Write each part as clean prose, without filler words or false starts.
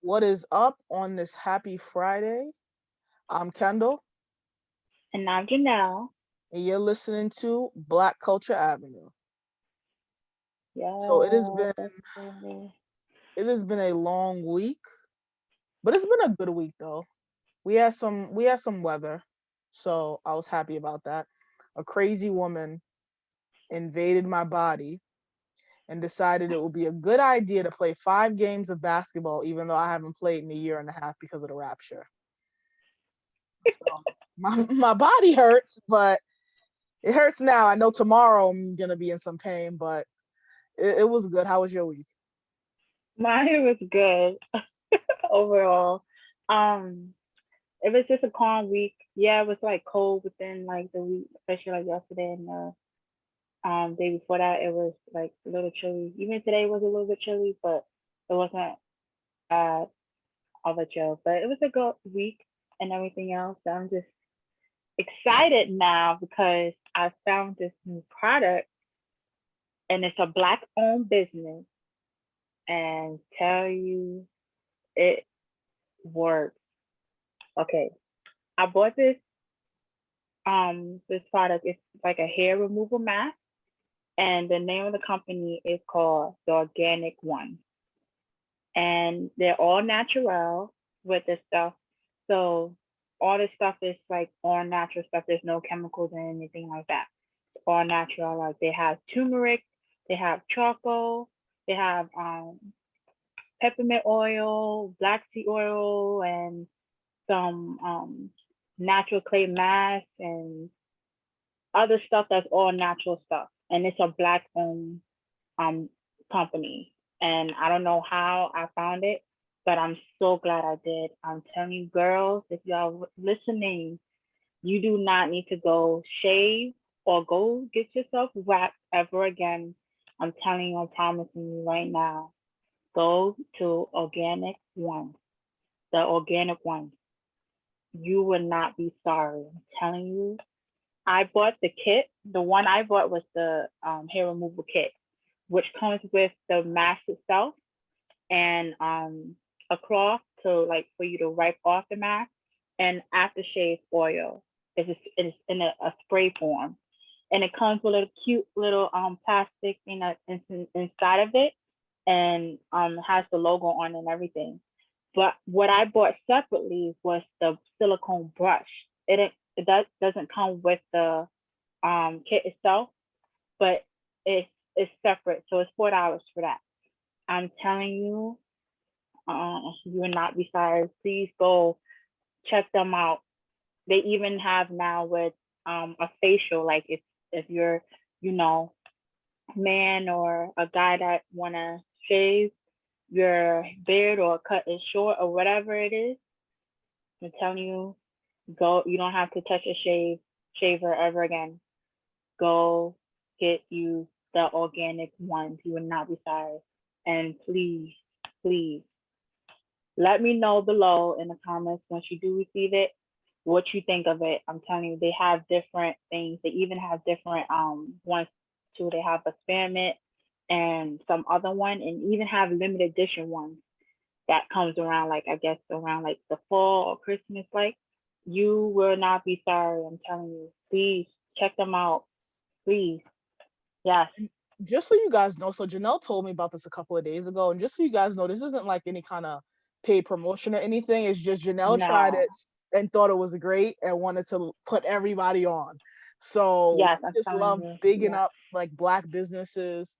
What is up on this happy Friday? I'm Kendall, And I'm Janelle. and you're listening to Black Culture Avenue. So Yeah, definitely. it has been a long week, but it's been a good week though. We had some weather, so I was happy about that. A crazy woman invaded my body and decided it would be a good idea to play 5 games of basketball, even though I haven't played in a year and a half because of the rapture. So my body hurts, but it hurts now. I know tomorrow I'm gonna be in some pain, but it was good. How was your week? Mine was good overall. Um, it was just a calm week. Yeah, it was like cold within like the week, especially like yesterday and the day before that. It was like a little chilly. Even today was a little bit chilly, but it wasn't bad of a chill. But it was a good week and everything else. So I'm just excited now because I found this new product and it's a black owned business and tell you it works. Okay. I bought this product. It's like a hair removal mask and the name of the company is called the Organic One. And they're all natural with this stuff. So all this stuff is like all natural stuff. There's no chemicals and anything like that. It's all natural. Like they have turmeric, they have charcoal, they have peppermint oil, black seed oil, and some natural clay mask and other stuff that's all natural stuff. And it's a black owned um company. And I don't know how I found it, but I'm so glad I did. I'm telling you, girls, if y'all listening, you do not need to go shave or go get yourself waxed ever again. I'm telling you, I'm promising you right now. Go to Organic One, the Organic One. You will not be sorry. I'm telling you. I bought the kit. The one I bought was the hair removal kit, which comes with the mask itself and a cloth to like for you to wipe off the mask and aftershave oil. It's in a spray form, and it comes with a cute little plastic inside of it, and has the logo on and everything. But what I bought separately was the silicone brush. It doesn't come with the kit itself, but it's separate, so it's $4 for that. I'm telling you, you will not be sorry. Please go check them out. They even have now with a facial, like if you're, you know, man or a guy that wanna shave your beard or cut it short or whatever it is. I'm telling you, go. You don't have to touch a shaver ever again. Go get you the organic ones. You will not be sorry. And please, please let me know below in the comments once you do receive it what you think of it. I'm telling you, they have different things. They even have different ones too. They have experiment and some other one, and even have limited edition ones that comes around like I guess around like the fall or Christmas. Like you will not be sorry. I'm telling you. Please check them out. Please. Yes. And just so you guys know, so Janelle told me about this a couple of days ago, and just so you guys know, this isn't like any kind of paid promotion or anything. It's just Janelle tried No. it and thought it was great and wanted to put everybody on. So Yes, we I'm just telling love you. bigging Yes. up like black businesses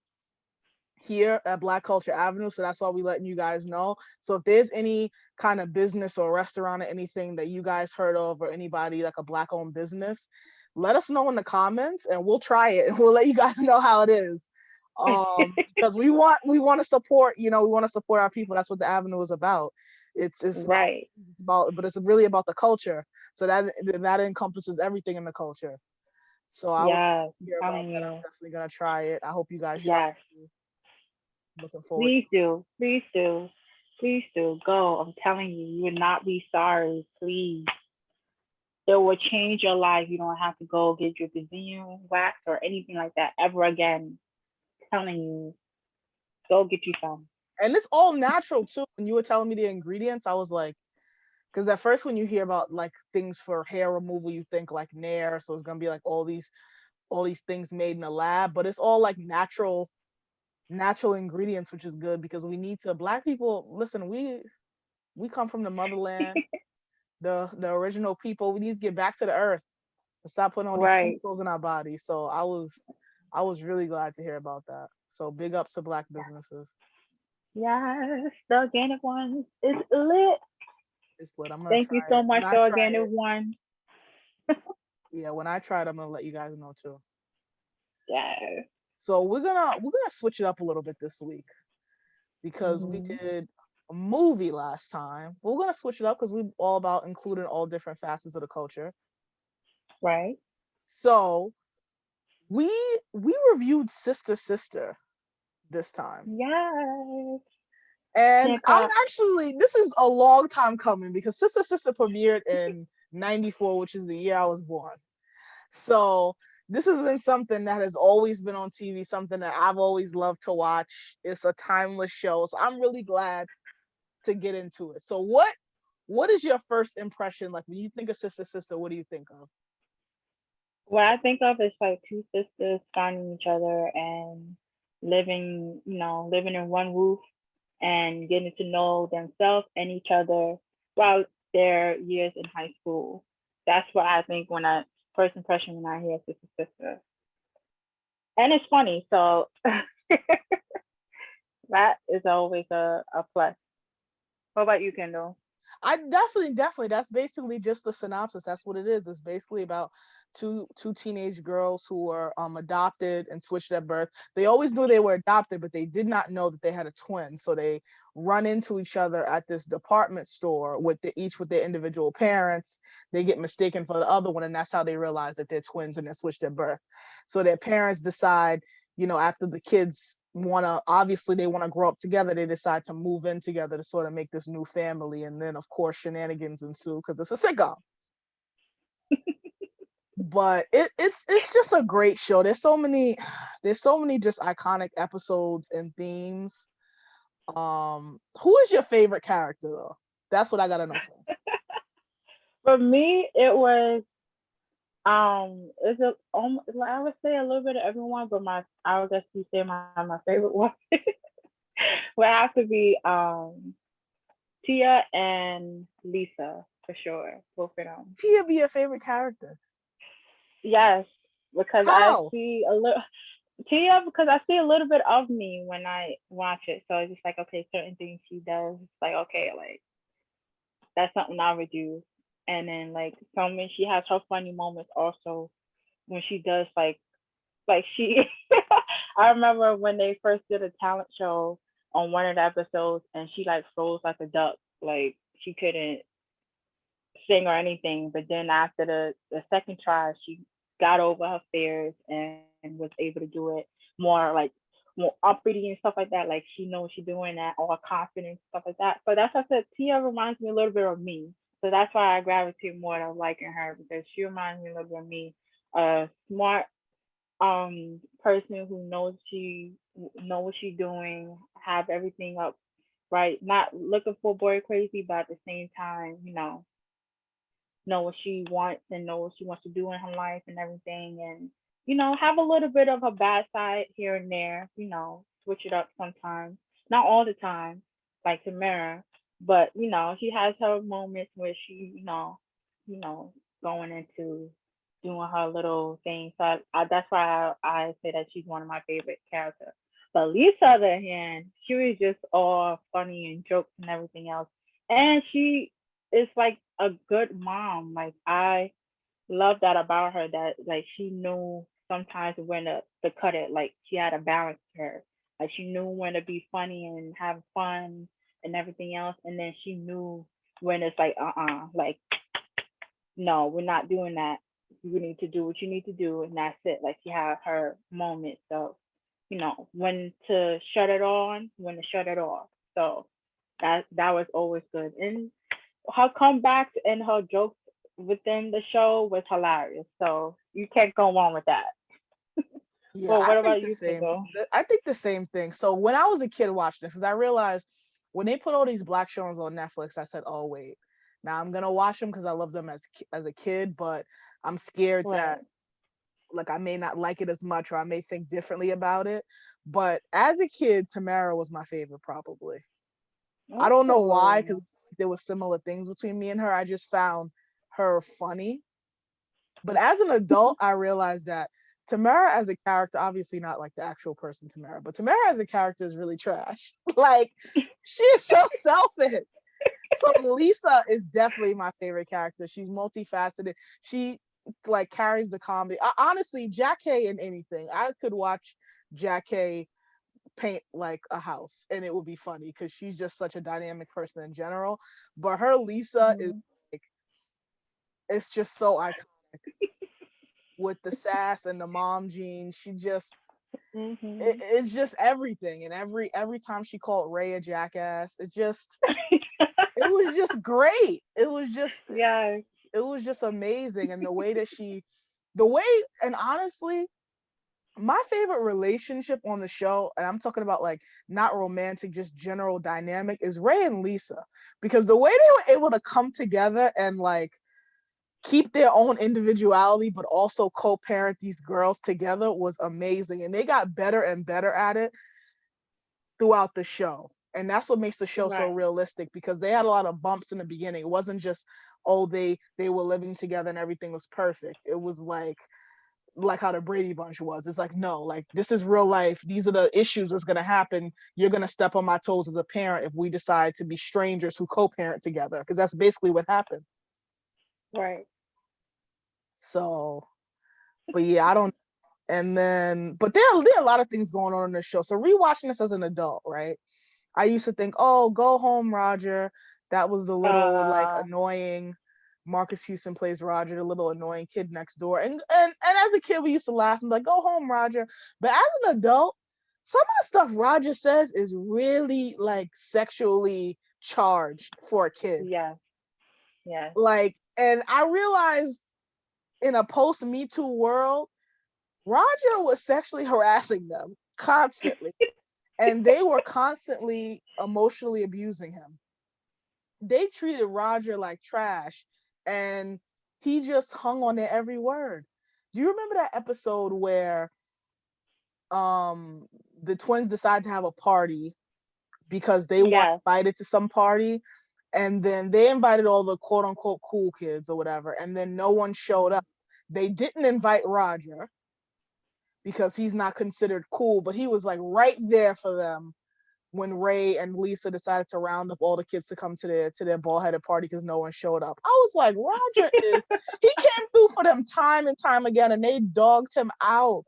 here at Black Culture Avenue. So that's why we letting you guys know. So if there's any kind of business or restaurant or anything that you guys heard of or anybody like a black owned business, let us know in the comments and we'll try it and we'll let you guys know how it is. Because we want to support, we want to support our people. That's what the avenue is about. It's not Right. about, but it's really about the culture. So that encompasses everything in the culture. So I was Yes, I'm here about telling that. I'm you. definitely gonna try it. I hope you guys try Yes. it too. Looking forward Please to it. do. Please do. Please do. Go. I'm telling you, you will not be sorry. Please. It will change your life. You don't have to go get your Brazilian wax or anything like that ever again. I'm telling you, go get you some. And it's all natural too. When you were telling me the ingredients, I was like, because at first when you hear about like things for hair removal, you think like Nair, so it's gonna be like all these things made in a lab, but it's all like natural ingredients, which is good because we need to. Black people, listen, we come from the motherland, the original people. We need to get back to the earth and stop putting all these Right. chemicals in our bodies. So I was really glad to hear about that. So big ups to black businesses. Yes, the organic one is lit. It's lit. I'm gonna Thank you try so it. When much, I the try organic it, one. yeah, when I try it, I'm gonna let you guys know too. Yes. So we're gonna switch it up a little bit this week because we Hmm. did a movie last time. But we're gonna switch it up because we're all about including all different facets of the culture. Right. So we we reviewed Sister Sister this time. Yes. And Can't I talk. actually, this is a long time coming because Sister Sister premiered in '94, which is the year I was born. So this has been something that has always been on TV, something that I've always loved to watch. It's a timeless show. So I'm really glad to get into it. So what is your first impression? Like when you think of Sister Sister, what do you think of? What I think of is like two sisters finding each other and living, living in one roof and getting to know themselves and each other while their years in high school. That's what I think when I first impression when I hear Sister Sister. And it's funny, so that is always a plus. What about you, Kendall? I definitely. That's basically just the synopsis. That's what it is. It's basically about two teenage girls who were adopted and switched at birth. They always knew they were adopted, but they did not know that they had a twin. So they run into each other at this department store with each with their individual parents. They get mistaken for the other one, and that's how they realize that they're twins and they're switched at birth. So their parents decide, after the kids obviously they want to grow up together, they decide to move in together to sort of make this new family. And then of course shenanigans ensue because it's a sitcom. But it's just a great show. There's so many just iconic episodes and themes. Who is your favorite character though? That's what I gotta know first. For me, it was it's I would say a little bit of everyone, but I would guess you say my favorite one would have to be Tia and Lisa for sure, both of them. Tia be your favorite character? Yes, because I How? see a little Tia because I see a little bit of me when I watch it. So it's just like okay, certain things she does, it's like okay, like that's something I would do. And then like some when she has her funny moments also when she does like she I remember when they first did a talent show on one of the episodes and she like froze like a duck. Like she couldn't sing or anything. But then after the second try she got over her fears and was able to do it more uppity and stuff like that. Like she knows she's doing that, all confident stuff like that. So that's why I said Tia reminds me a little bit of me. So that's why I gravitate more to liking her because she reminds me a little bit of me. Smart person who knows she know what she's doing, have everything up right, not looking for boy crazy, but at the same time, know what she wants and know what she wants to do in her life and everything, and have a little bit of a bad side here and there, switch it up sometimes, not all the time, like Tamara, but she has her moments where she, you know, going into doing her little thing. So that's why I say that she's one of my favorite characters. But Lisa, on the other hand, she was just all funny and jokes and everything else, and she is like a good mom. Like I love that about her that like she knew sometimes when to cut it. Like she had a balance to her. Like she knew when to be funny and have fun and everything else, and then she knew when it's like like no, we're not doing that. You need to do what you need to do, and that's it. Like she had her moment. So when to shut it on, when to shut it off. So that was always good. And her comebacks and her jokes within the show was hilarious. So you can't go wrong with that. Yeah, Well, I what think about the you, same. Tingle? I think the same thing. So when I was a kid watching this, because I realized when they put all these black shows on Netflix, I said, "Oh wait, now I'm gonna watch them because I love them as a kid, but I'm scared that Right. like I may not like it as much or I may think differently about it." But as a kid, Tamara was my favorite probably. I don't know why, because Oh. there was similar things between me and her. I just found her funny. But as an adult, I realized that Tamara as a character, obviously not like the actual person Tamara, but Tamara as a character is really trash. Like she is so selfish. So Lisa is definitely my favorite character. She's multifaceted. She like carries the comedy. Honestly, Jack Hay in anything. I could watch Jack Hay paint like a house and it would be funny because she's just such a dynamic person in general. But her Lisa is Mhm. like it's just so iconic with the sass and the mom jeans. She just Mhm. it's just everything. And every time she called Ray a jackass, it was just great. Yes. It was just amazing. And the way that the way and honestly, my favorite relationship on the show, and I'm talking about like not romantic, just general dynamic, is Ray and Lisa. Because the way they were able to come together and like keep their own individuality but also co-parent these girls together was amazing, and they got better and better at it throughout the show. And that's what makes the show so Right. realistic, because they had a lot of bumps in the beginning. It wasn't just, oh, they were living together and everything was perfect. It was like how the Brady Bunch was. It's like, no, like this is real life. These are the issues that's gonna happen. You're gonna step on my toes as a parent if we decide to be strangers who co-parent together, because that's basically what happened. Right. So, but yeah, I don't. And then, but there are a lot of things going on in this show. So rewatching this as an adult, right? I used to think, oh, go home, Roger. That was the little like Uh. annoying Marcus Houston plays Roger, the little annoying kid next door. And as a kid, we used to laugh and be like, go home, Roger. But as an adult, some of the stuff Roger says is really like sexually charged for a kid. Yes. Yes. Like, and I realized in a post Me Too world, Roger was sexually harassing them constantly, and they were constantly emotionally abusing him. They treated Roger like trash, and he just hung on their every word. Do you remember that episode where um the twins decide to have a party because they weren't Yes. invited to some party, and then they invited all the quote unquote cool kids or whatever, and then no one showed up. They didn't invite Roger because he's not considered cool, but he was like right there for them when Ray and Lisa decided to round up all the kids to come to their ball headed party because no one showed up. I was like, Roger is he came through for them time and time again, and they dogged him out.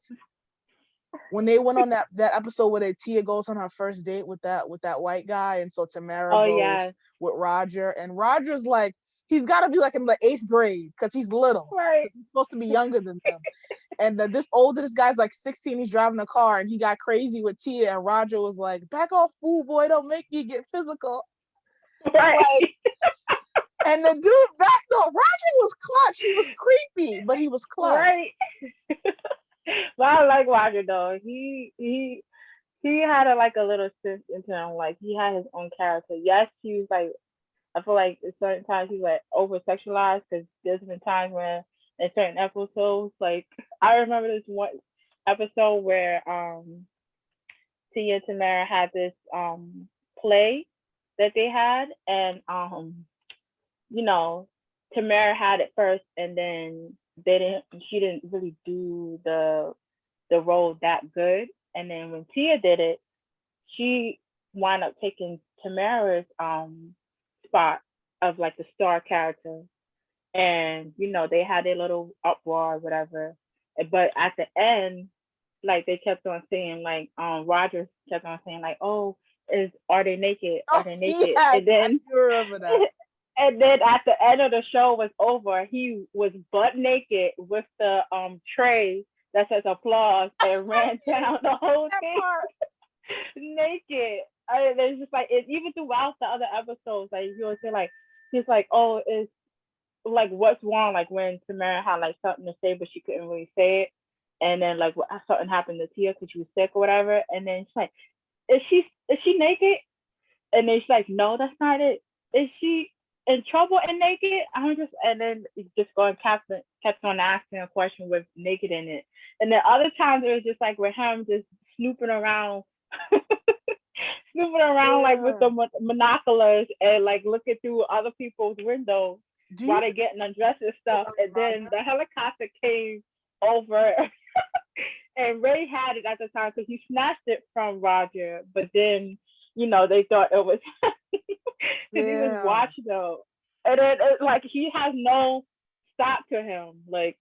When they went on that episode where Tia goes on her first date with that white guy, and so Tamara Oh goes yes. with Roger, and Roger's like he's got to be like in the eighth grade because he's little. Right. He's supposed to be younger than them. And this guy's like 16, he's driving a car, and he got crazy with Tia, and Roger was like, back off, fool boy, don't make me get physical. Right. Like, and the dude backed off. Roger was clutch. He was creepy, but he was clutch. Right. But I like Roger though. He had a like a little sense into him. Like he had his own character. Yes, he was like I feel like at certain times he's like over sexualized because there's been times when in certain episodes, like I remember this one episode where Tia and Tamara had this play that they had, and you know Tamara had it first, and then they didn't. She didn't really do the role that good, and then when Tia did it, she wound up taking Tamara's spot of like the star character, and they had their little uproar or whatever. But at the end, like they kept on saying like Rogers kept on saying like, oh, is are they naked, are Oh they naked, and yes, I then do remember that. and then at the end of the show was over, he was butt naked with the tray that says applause and ran down the whole That thing part. naked. There's just like it, even throughout the other episodes, like you always say like he's like, oh, it's like what's wrong? Like when Tamara had like something to say but she couldn't really say it. and then like something happened to Tia because she was sick or whatever, and then she's like, is she naked? And then she's like, no, that's not it. Is she in trouble and naked? I'm just, and then it just going kept on asking a question with naked in it. And then other times it was just like with him just snooping around, snooping around like with Yeah. the monoculars and like looking through other people's windows Do while you they think getting undressed and it stuff. was And then Roger? the helicopter came over and Ray had it at the time because he snatched it from Roger, but then they thought it was because he was Yeah. watching them, and then like he has no stop to him. Like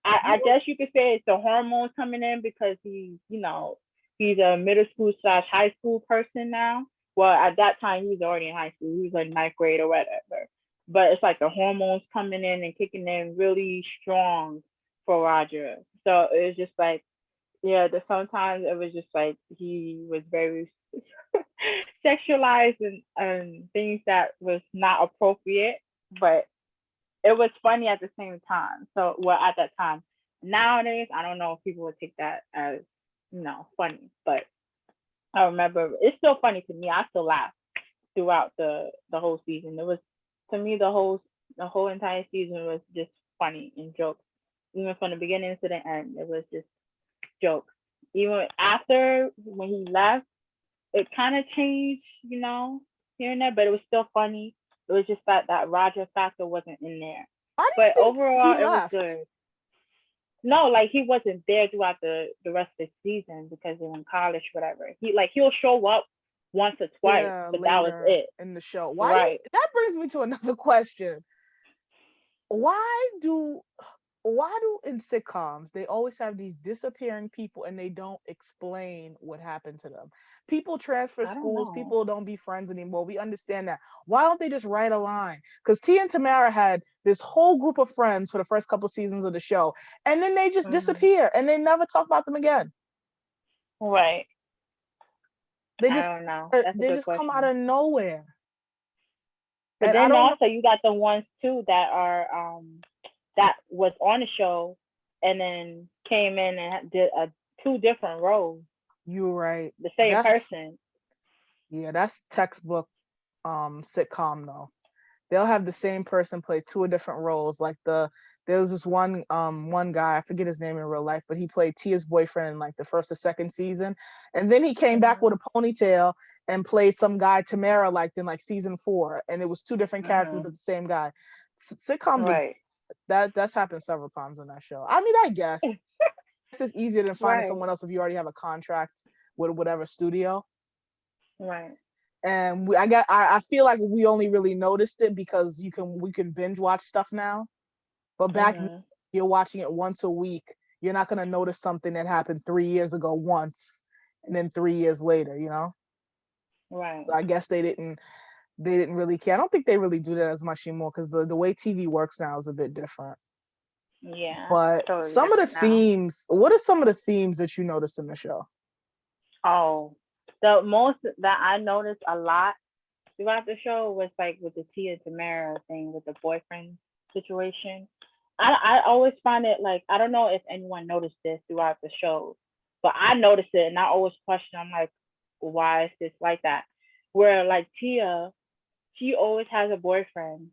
Do I you guess you could say it's the hormones coming in because he's a middle school slash high school person now. Well, at that time he was already in high school. He was like ninth grade or whatever. But it's like the hormones coming in and kicking in really strong for Roger. So it's just like yeah, that sometimes it was just like he was very sexualized and things that was not appropriate, but it was funny at the same time. So, well, at that time, nowadays, I don't know if people would take that as funny, but I remember it's still funny to me. I still laugh throughout the whole season. It was to me the whole entire season was just funny and jokes, even from the beginning to the end. It was just jokes. Even after when he left, it kind of changed, here and there, but it was still funny. It was just that Roger factor wasn't in there. why do But you think he overall, it was left? good. No, like he wasn't there throughout the rest of the season because they were in college, whatever. He'll show up once or twice, Yeah, but that was later it. in the show. Why do you, Right. that brings me to another question. Why do why do in sitcoms they always have these disappearing people and they don't explain what happened to them? People transfer I don't schools, know. people don't be friends anymore. We understand that. Why don't they just write a line? Because T and Tamara had this whole group of friends for the first couple seasons of the show, and then they just Hmm. disappear and they never talk about them again. Right. They I just don't know. That's a they good just come out question. of nowhere. But And I then don't know. also you got the ones too that was on the show and then came in and did two different roles, You're right. the same That's person. yeah, that's textbook sitcom though. They'll have the same person play two different roles. Like there was this one guy, I forget his name in real life, but he played Tia's boyfriend in like the first or second season. And then he came back with Mhm. a ponytail and played some guy Tamara liked in like season 4. And it was two different characters but Mhm. the same guy. Sitcoms are Right. that's happened several times on that show. I mean, I guess it's easier than finding Right. someone else if you already have a contract with whatever studio. Right. And I feel like we only really noticed it because we can binge watch stuff now. But back then, Mhm. you're watching it once a week. You're not gonna notice something that happened 3 years ago once, and then 3 years later. So Right. I guess they didn't really care. I don't think they really do that as much anymore because the way TV works now is a bit different. Yeah. But Totally some of the different now. themes, what are some of the themes that you noticed in the show? Oh, the most that I noticed a lot throughout the show was like with the Tia Tamara thing with the boyfriend situation. I always find it like I don't know if anyone noticed this throughout the show, but I noticed it and I always question. I'm like, why is this like that? Where like Tia, she always has a boyfriend,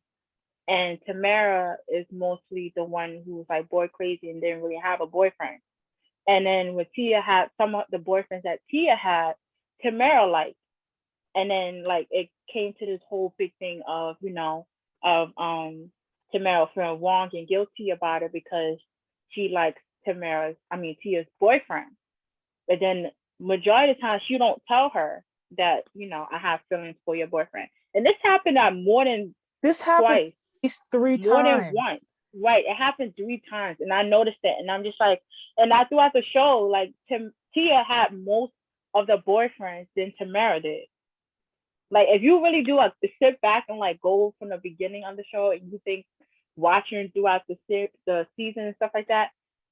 and Tamara is mostly the one who's like boy crazy and didn't really have a boyfriend. And then when Tia had some of the boyfriends that Tia had, Tamara liked, and then like it came to this whole big thing of of Tamara feeling wrong and guilty about it because she likes Tia's boyfriend, but then majority of the time she don't tell her that I have feelings for your boyfriend, and this happened at more than This happened twice, at least three more than once. times. Right, it happened 3 times, and I noticed it, and I'm just like, and I throughout the show, like Tia had most of the boyfriends than Tamara did. Like if you really do like sit back and like go from the beginning of the show and you think watching throughout the season and stuff like that,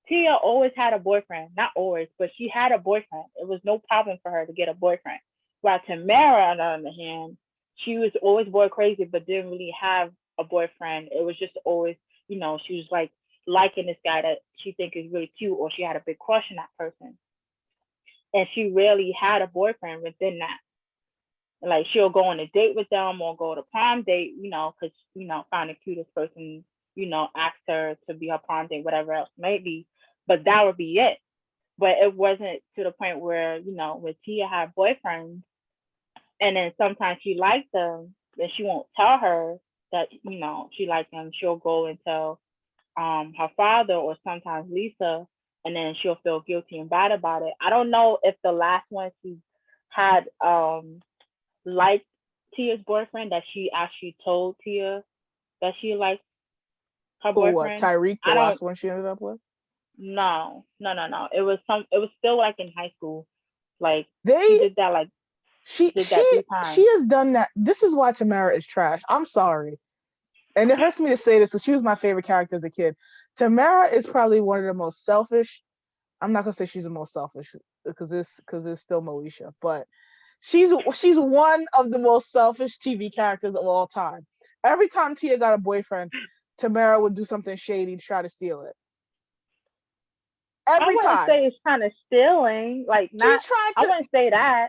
Tia always had a boyfriend. Not always, but she had a boyfriend. It was no problem for her to get a boyfriend. While Tamara, on the other hand, she was always boy crazy, but didn't really have a boyfriend. It was just always, she was like liking this guy that she think is really cute, or she had a big crush on that person, and she really had a boyfriend within that. Like she'll go on a date with them or go to prom date, because find the cutest person, ask her to be her prom date, whatever else may be. But that would be it. But it wasn't to the point where when Tia had boyfriends, and then sometimes she liked them, and she won't tell her that she liked them. She'll go and tell her father or sometimes Lisa, and then she'll feel guilty and bad about it. I don't know if the last one she had liked Tia's boyfriend, that she actually told Tia that she liked her Or what? boyfriend. Tyreek, the I don't last one she ended up with. no, no, no, no. It was still like in high school. Like she They did that like she did she that three she times. has done that. This is why Tamara is trash. I'm sorry, and it hurts me to say this because she was my favorite character as a kid. Tamara is probably one of the most selfish. I'm not gonna say she's the most selfish because it's still Moesha, but she's one of the most selfish TV characters of all time. Every time Tia got a boyfriend, Tamara would do something shady to try to steal it. I Every wouldn't time say it's kind of stealing. Like she not. tried I to wouldn't say that.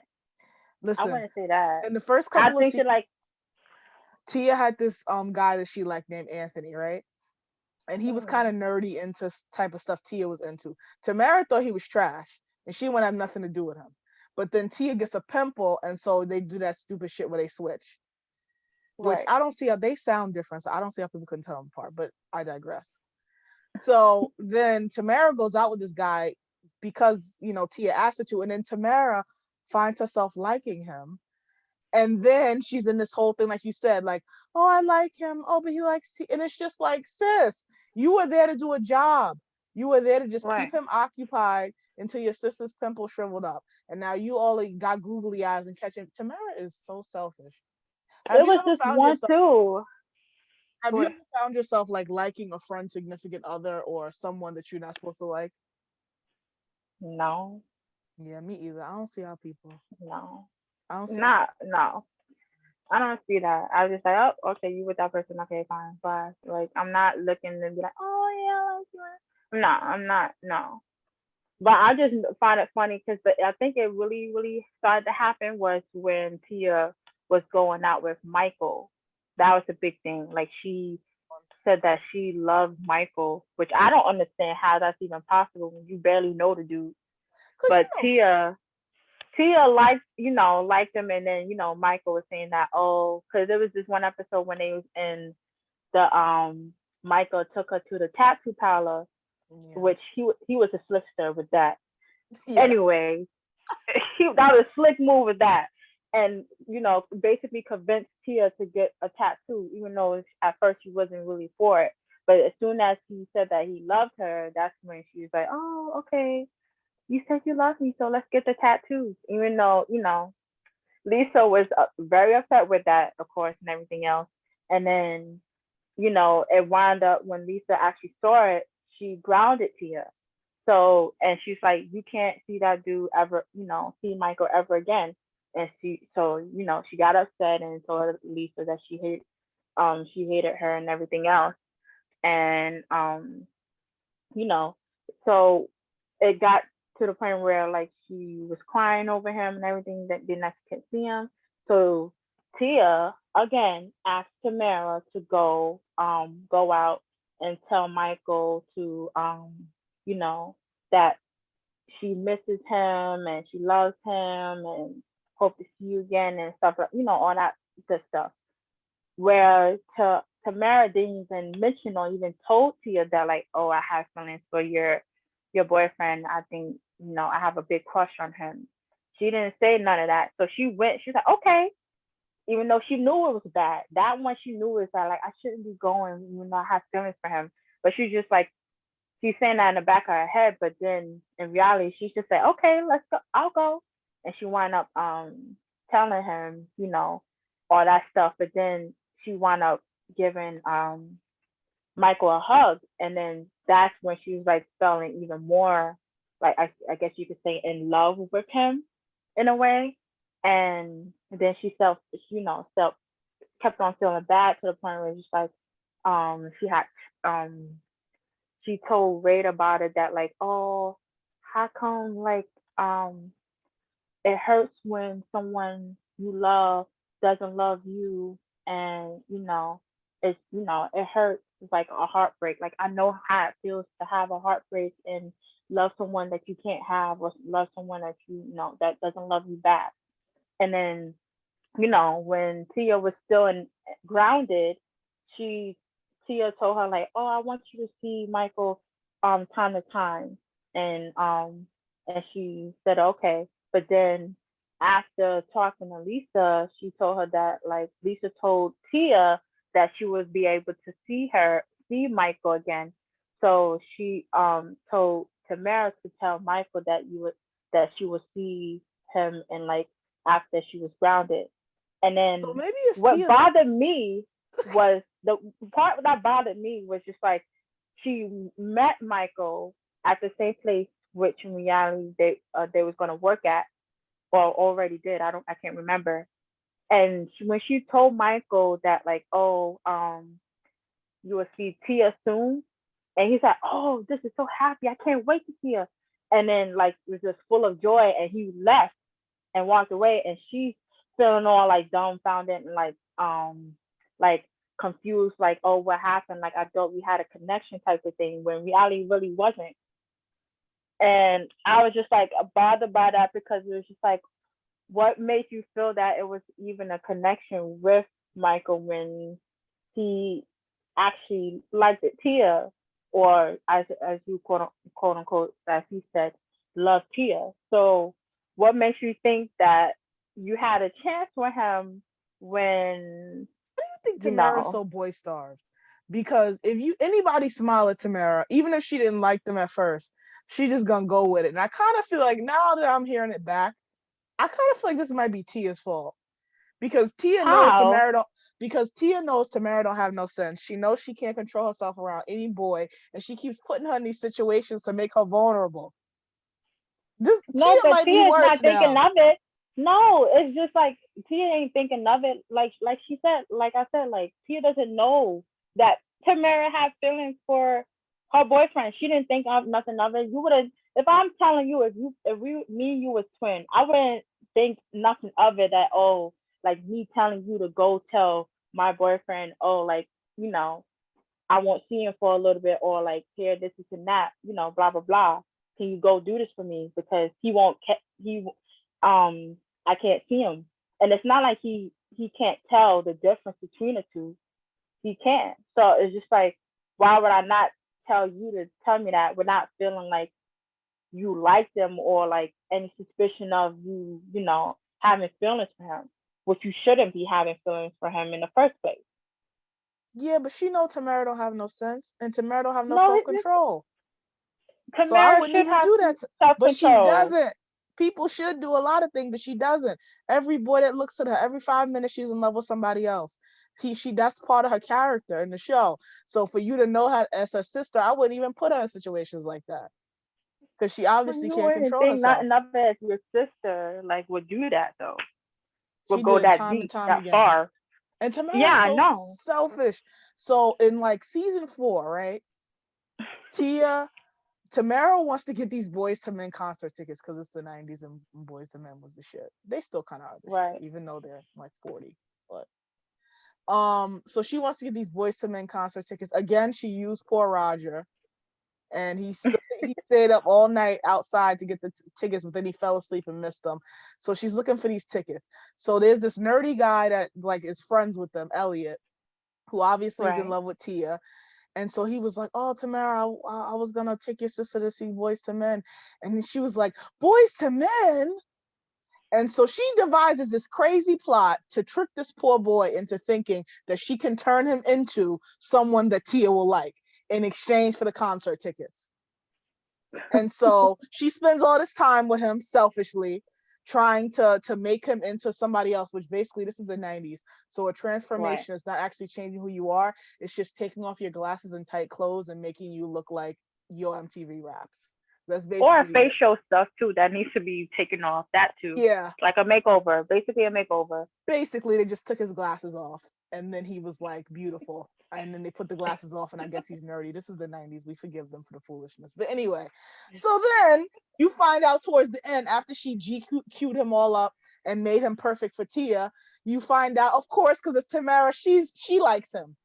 I listen. wouldn't say that. In the first I couple of think seasons, that like. Tia had this guy that she liked named Anthony, right? And he was kind Mm, of nerdy into type of stuff Tia was into. Tamara thought he was trash, and she wouldn't have nothing to do with him. But then Tia gets a pimple, and so they do that stupid shit where they switch. Which right. I don't see how they sound different, so I don't see how people couldn't tell them apart. But I digress. So then Tamara goes out with this guy because Tia asked her to, and then Tamara finds herself liking him, and then she's in this whole thing like you said, like, oh, I like him, oh, but he likes Tia. And it's just like, sis, you were there to do a job. You were there to just keep Right. him occupied until your sister's pimple shriveled up, and now you all got googly eyes and catching. Tamara is so selfish. Have It you was ever this found one yourself too. have you Where ever found yourself like liking a friend, significant other, or someone that you're not supposed to like? no, Yeah, me either. I don't see how people. no, I don't see how not people. no. I don't see that. I was just like, oh, okay, you with that person, okay, fine, bye. Like, I'm not looking to be like, oh yeah, I like you. No, I'm not. No, but I just find it funny because I think it really, really started to happen was when Tia was going out with Michael. That was a big thing. Like she said that she loved Michael, which I don't understand how that's even possible when you barely know the dude. Cause But Tia liked, liked him, and then Michael was saying that, oh, because there was this one episode when they was in the Michael took her to the tattoo parlor, yeah, which he was a slickster with that. yeah, Anyway, that was a slick move with that, and basically convinced Tia to get a tattoo, even though at first she wasn't really for it. But as soon as he said that he loved her, that's when she was like, oh, okay, you said you love me, so let's get the tattoos. Even though Lisa was very upset with that, of course, and everything else. And then, it wound up when Lisa actually saw it, she grounded Tia. So, and she's like, you can't see that dude ever, see Michael ever again. And she got upset and told Lisa that she hated her and everything else. And, you know, so it got to the point where like she was crying over him and everything that didn't actually see him. So Tia again asked Tamara to go out and tell Michael to you know that she misses him and she loves him and hope to see you again and stuff like all that good stuff. Where Tamara didn't even mention or even told Tia that like, oh, I have feelings for your boyfriend. I think I have a big crush on him. She didn't say none of that. So she went. She's like, okay, even though she knew it was bad. That one she knew is that like I shouldn't be going. I have feelings for him. But she's just like she's saying that in the back of her head. But then in reality, she's just like, okay, let's go. I'll go. And she wound up telling him, all that stuff. But then she wound up giving Michael a hug, and then that's when she was like feeling even more like I guess you could say in love with him in a way. And then she self kept on feeling bad to the point where she's like she had um she told Raid about it that like, oh, how come like it hurts when someone you love doesn't love you, and it's it hurts. It's like a heartbreak. Like I know how it feels to have a heartbreak and love someone that you can't have, or love someone that that doesn't love you back. And then when Tia was still in grounded, she Tia told her like, "Oh, I want you to see Michael time to time." And she said okay. But then after talking to Lisa, she told her that like Lisa told Tia that she would be able to see Michael again. So she told Tamara to tell Michael that she would see him in like after she was grounded. And So then maybe it's what Tia's. bothered me was the part that bothered me was just like she met Michael at the same place, which in reality they was gonna work at or already did. I can't remember. And when she told Michael that like, oh, you will see Tia soon, and he's like, oh, this is so happy, I can't wait to see her. And then like was just full of joy, and he left and walked away, and she's feeling all like dumbfounded and like confused, like, oh, what happened? Like I thought we had a connection type of thing, when reality really wasn't. And I was just like bothered by that, because it was just like, what made you feel that it was even a connection with Michael when he actually liked it, Tia, or as you quote unquote, as he said, love Tia. So what makes you think that you had a chance with him when Why do you think you Tamara's know? so boy starved? Because if you anybody smile at Tamara, even if she didn't like them at first, she just gonna go with it. And I kind of feel like now that I'm hearing it back, I kind of feel like this might be Tia's fault because Tia knows How? Tamara don't. Because Tia knows Tamara don't have no sense. She knows she can't control herself around any boy, and she keeps putting her in these situations to make her vulnerable. This No, Tia but might be Tia's worse not thinking now. of it. No, it's just like Tia ain't thinking of it. Like she said, like I said, like Tia doesn't know that Tamara had feelings for her boyfriend. She didn't think of nothing of it. You would have, if I'm telling you, if me and you was twin, I wouldn't think nothing of it. That, oh, like me telling you to go tell my boyfriend, oh, like, you know I won't see him for a little bit, or like, here, this is and that, blah blah blah. Can you go do this for me, because he won't he I can't see him. And it's not like he can't tell the difference between the two. He can't. So it's just like, why would I not tell you to tell me that without feeling like you like them, or like any suspicion of you, having feelings for him, which you shouldn't be having feelings for him in the first place. Yeah, but she know Tamara don't have no sense, and Tamara don't have no No, self control. So I Tamara wouldn't should even have do that. self But she control. doesn't. People should do a lot of things, but she doesn't. Every boy that looks at her, every 5 minutes, she's in love with somebody else. She that's part of her character in the show. So for you to know her as her sister, I wouldn't even put her in situations like that because she But obviously you can't wouldn't control think herself. nothing of it as your sister like would do that though. She Would did go it that time and deep, time that again. far. And Yeah, Tamara's I so know. selfish. So in like season 4, right? Tia Tamara wants to get these Boys to Men concert tickets because it's the 90s and Boys to Men was the shit. They still kind of are the shit, Right. even though they're like 40. But so she wants to get these Boys to Men concert tickets. Again, she used poor Roger, and he stayed up all night outside to get the tickets, but then he fell asleep and missed them. So she's looking for these tickets. So there's this nerdy guy that like is friends with them, Elliot, who obviously is in Right. love with Tia. And so he was like, "Oh, Tamara, I was gonna take your sister to see Boys to Men," and then she was like, "Boys to Men." And so she devises this crazy plot to trick this poor boy into thinking that she can turn him into someone that Tia will like in exchange for the concert tickets. And so she spends all this time with him selfishly, trying to make him into somebody else, which basically this is the 90s. So a Right. transformation is not actually changing who you are, it's just taking off your glasses and tight clothes and making you look like your MTV raps. That's Or basically what. facial stuff too that needs to be taken off. That too. Yeah, Like a makeover, basically a makeover. basically they just took his glasses off. and then he was like beautiful. And then they put the glasses off, and I guess he's nerdy. This is the 90s. We forgive them for the foolishness. But anyway, so then you find out towards the end, after she GQ'd him all up and made him perfect for Tia, you find out, of course, because it's Tamara, she likes him.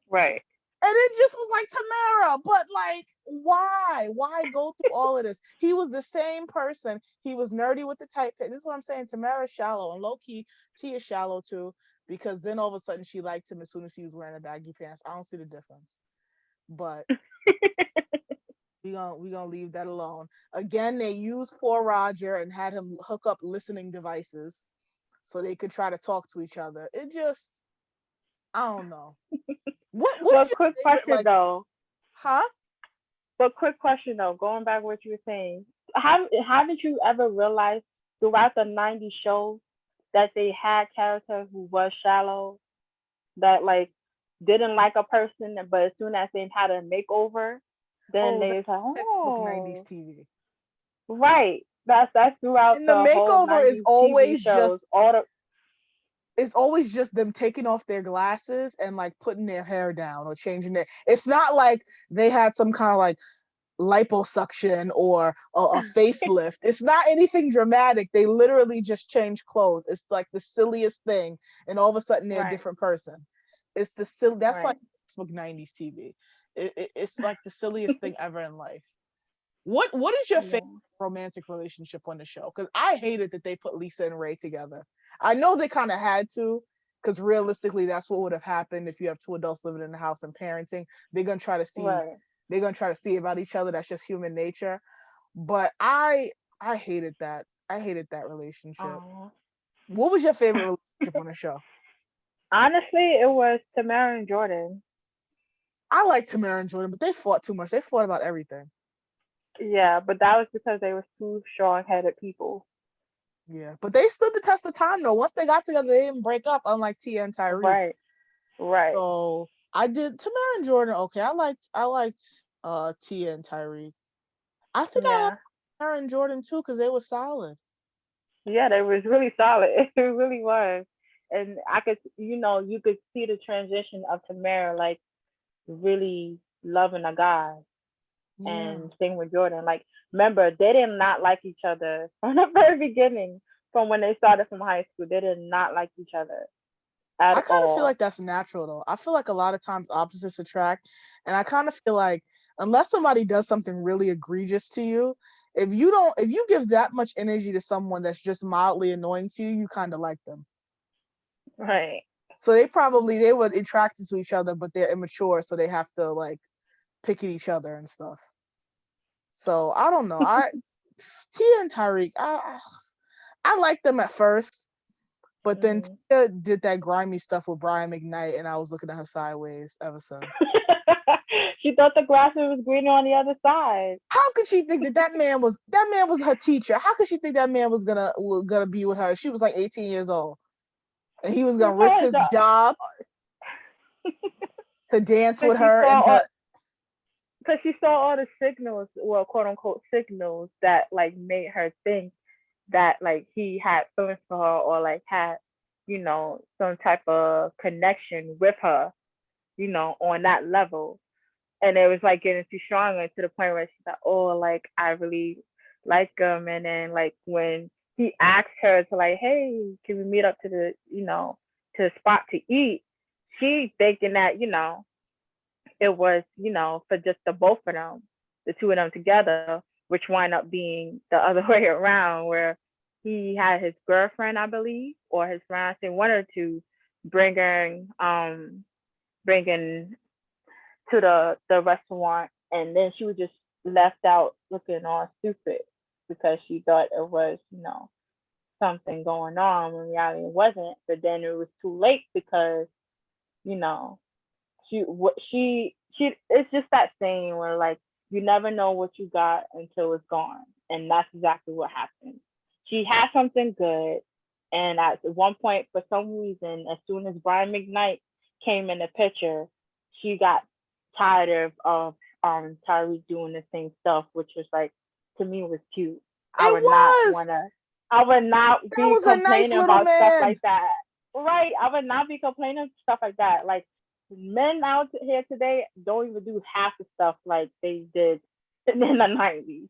Right. And it just was like, Tamara, but like, why? Why go through all of this? He was the same person. He was nerdy with the tight pants. This is what I'm saying. Tamara's shallow, and low key, T is shallow too, because then all of a sudden she liked him as soon as he was wearing a baggy pants. I don't see the difference. But we gonna leave that alone. Again, they used poor Roger and had him hook up listening devices so they could try to talk to each other. It just, I don't know. What Well, is quick your favorite, question like, though. huh? But quick question though, going back to what you were saying, haven't you ever realized throughout the '90s shows that they had characters who was shallow, that like didn't like a person, but as soon as they had a makeover, then Oh, they that was like, textbook 90s oh, TV. right. That's throughout And the the whole makeover is '90s TV always shows. just, All the it's always just them taking off their glasses and like putting their hair down or changing it. It's not like they had some kind of like liposuction or a facelift. It's not anything dramatic. They literally just change clothes. It's like the silliest thing, and all of a sudden they're a right, different person. It's the silly. That's like right. textbook 90s TV. It's like the silliest thing ever in life. What is your favorite Yeah. romantic relationship on the show? Because I hated that they put Lisa and Ray together. I know they kind of had to, because realistically, that's what would have happened if you have two adults living in the house and parenting. They're gonna try to see, Right. they're gonna try to see about each other. That's just human nature. But I hated that. I hated that relationship. Oh. What was your favorite relationship on the show? Honestly, it was Tamara and Jordan. I like Tamara and Jordan, but they fought too much. They fought about everything. Yeah, but that was because they were two strong-headed people. Yeah, but they stood the test of time though. Once they got together, they didn't break up, unlike Tia and Tyreek. Right. Right. So I did Tamara and Jordan. Okay, I liked Tia and Tyreek. I think I liked Yeah. Tamara and Jordan too because they were solid. Yeah, they was really solid. It really was. And I could, you could see the transition of Tamara, like really loving a guy, Yeah, and same with Jordan. Like, remember, they did not like each other from the very beginning. From when they started from high school, they did not like each other I at kind of feel all. like that's natural though. I feel like a lot of times opposites attract, and I kind of feel like unless somebody does something really egregious to you, if you give that much energy to someone that's just mildly annoying to you, you kind of like them. Right. So they were attracted to each other, but they're immature, so they have to like pick at each other and stuff. So I don't know. Tia and Tyreek, I liked them at first, but then Hmm. Tia did that grimy stuff with Brian McKnight, and I was looking at her sideways ever since. She thought the grass was greener on the other side. How could she think that that man was her teacher? How could she think that man was gonna be with her? She was like 18 years old, and he was gonna risk Because his job to dance with she her saw and all, her. because she saw all the signals, well, quote unquote signals that like made her think that like he had feelings for her, or like had, some type of connection with her, on that level. And it was like getting too strong, to the point where she's like, oh, like I really like him. And then like when he asked her to like, hey, can we meet up to the spot to eat? She thinking that, it was, for just the both of them, the two of them together, which wind up being the other way around, where he had his girlfriend, I believe, or his fiance, one or two, bringing bringing to the restaurant, and then she was just left out looking all stupid because she thought it was, something going on when reality it wasn't. But then it was too late because, you know, she it's just that saying where like you never know what you got until it's gone, and that's exactly what happened. She had something good, and at one point, for some reason, as soon as Brian McKnight came in the picture, she got tired of Tyreek doing the same stuff, which was like, to me, was cute. I It would not was wanna I would not that be was a nice complaining little about stuff man. like that. right. I would not be complaining stuff like that. Like men out here today don't even do half the stuff like they did in the 90s.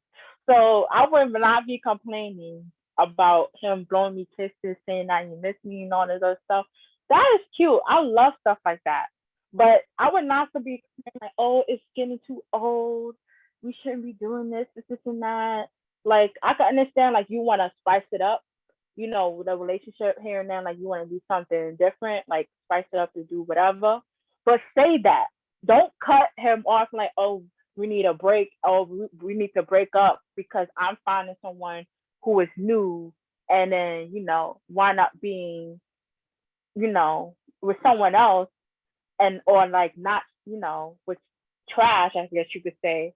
So I would not be complaining about him blowing me kisses, saying that he missed me and all this other stuff. That is cute. I love stuff like that. But I would not be like, oh, it's getting too old. We shouldn't be doing this, and that. Like I can understand like you want to spice it up, the relationship here and then, like you want to do something different, like spice it up to do whatever. But say that. Don't cut him off like, oh, we need a break. Oh, we need to break up because I'm finding someone who is new, and then wind up being with someone else, and or like not with trash, I guess you could say,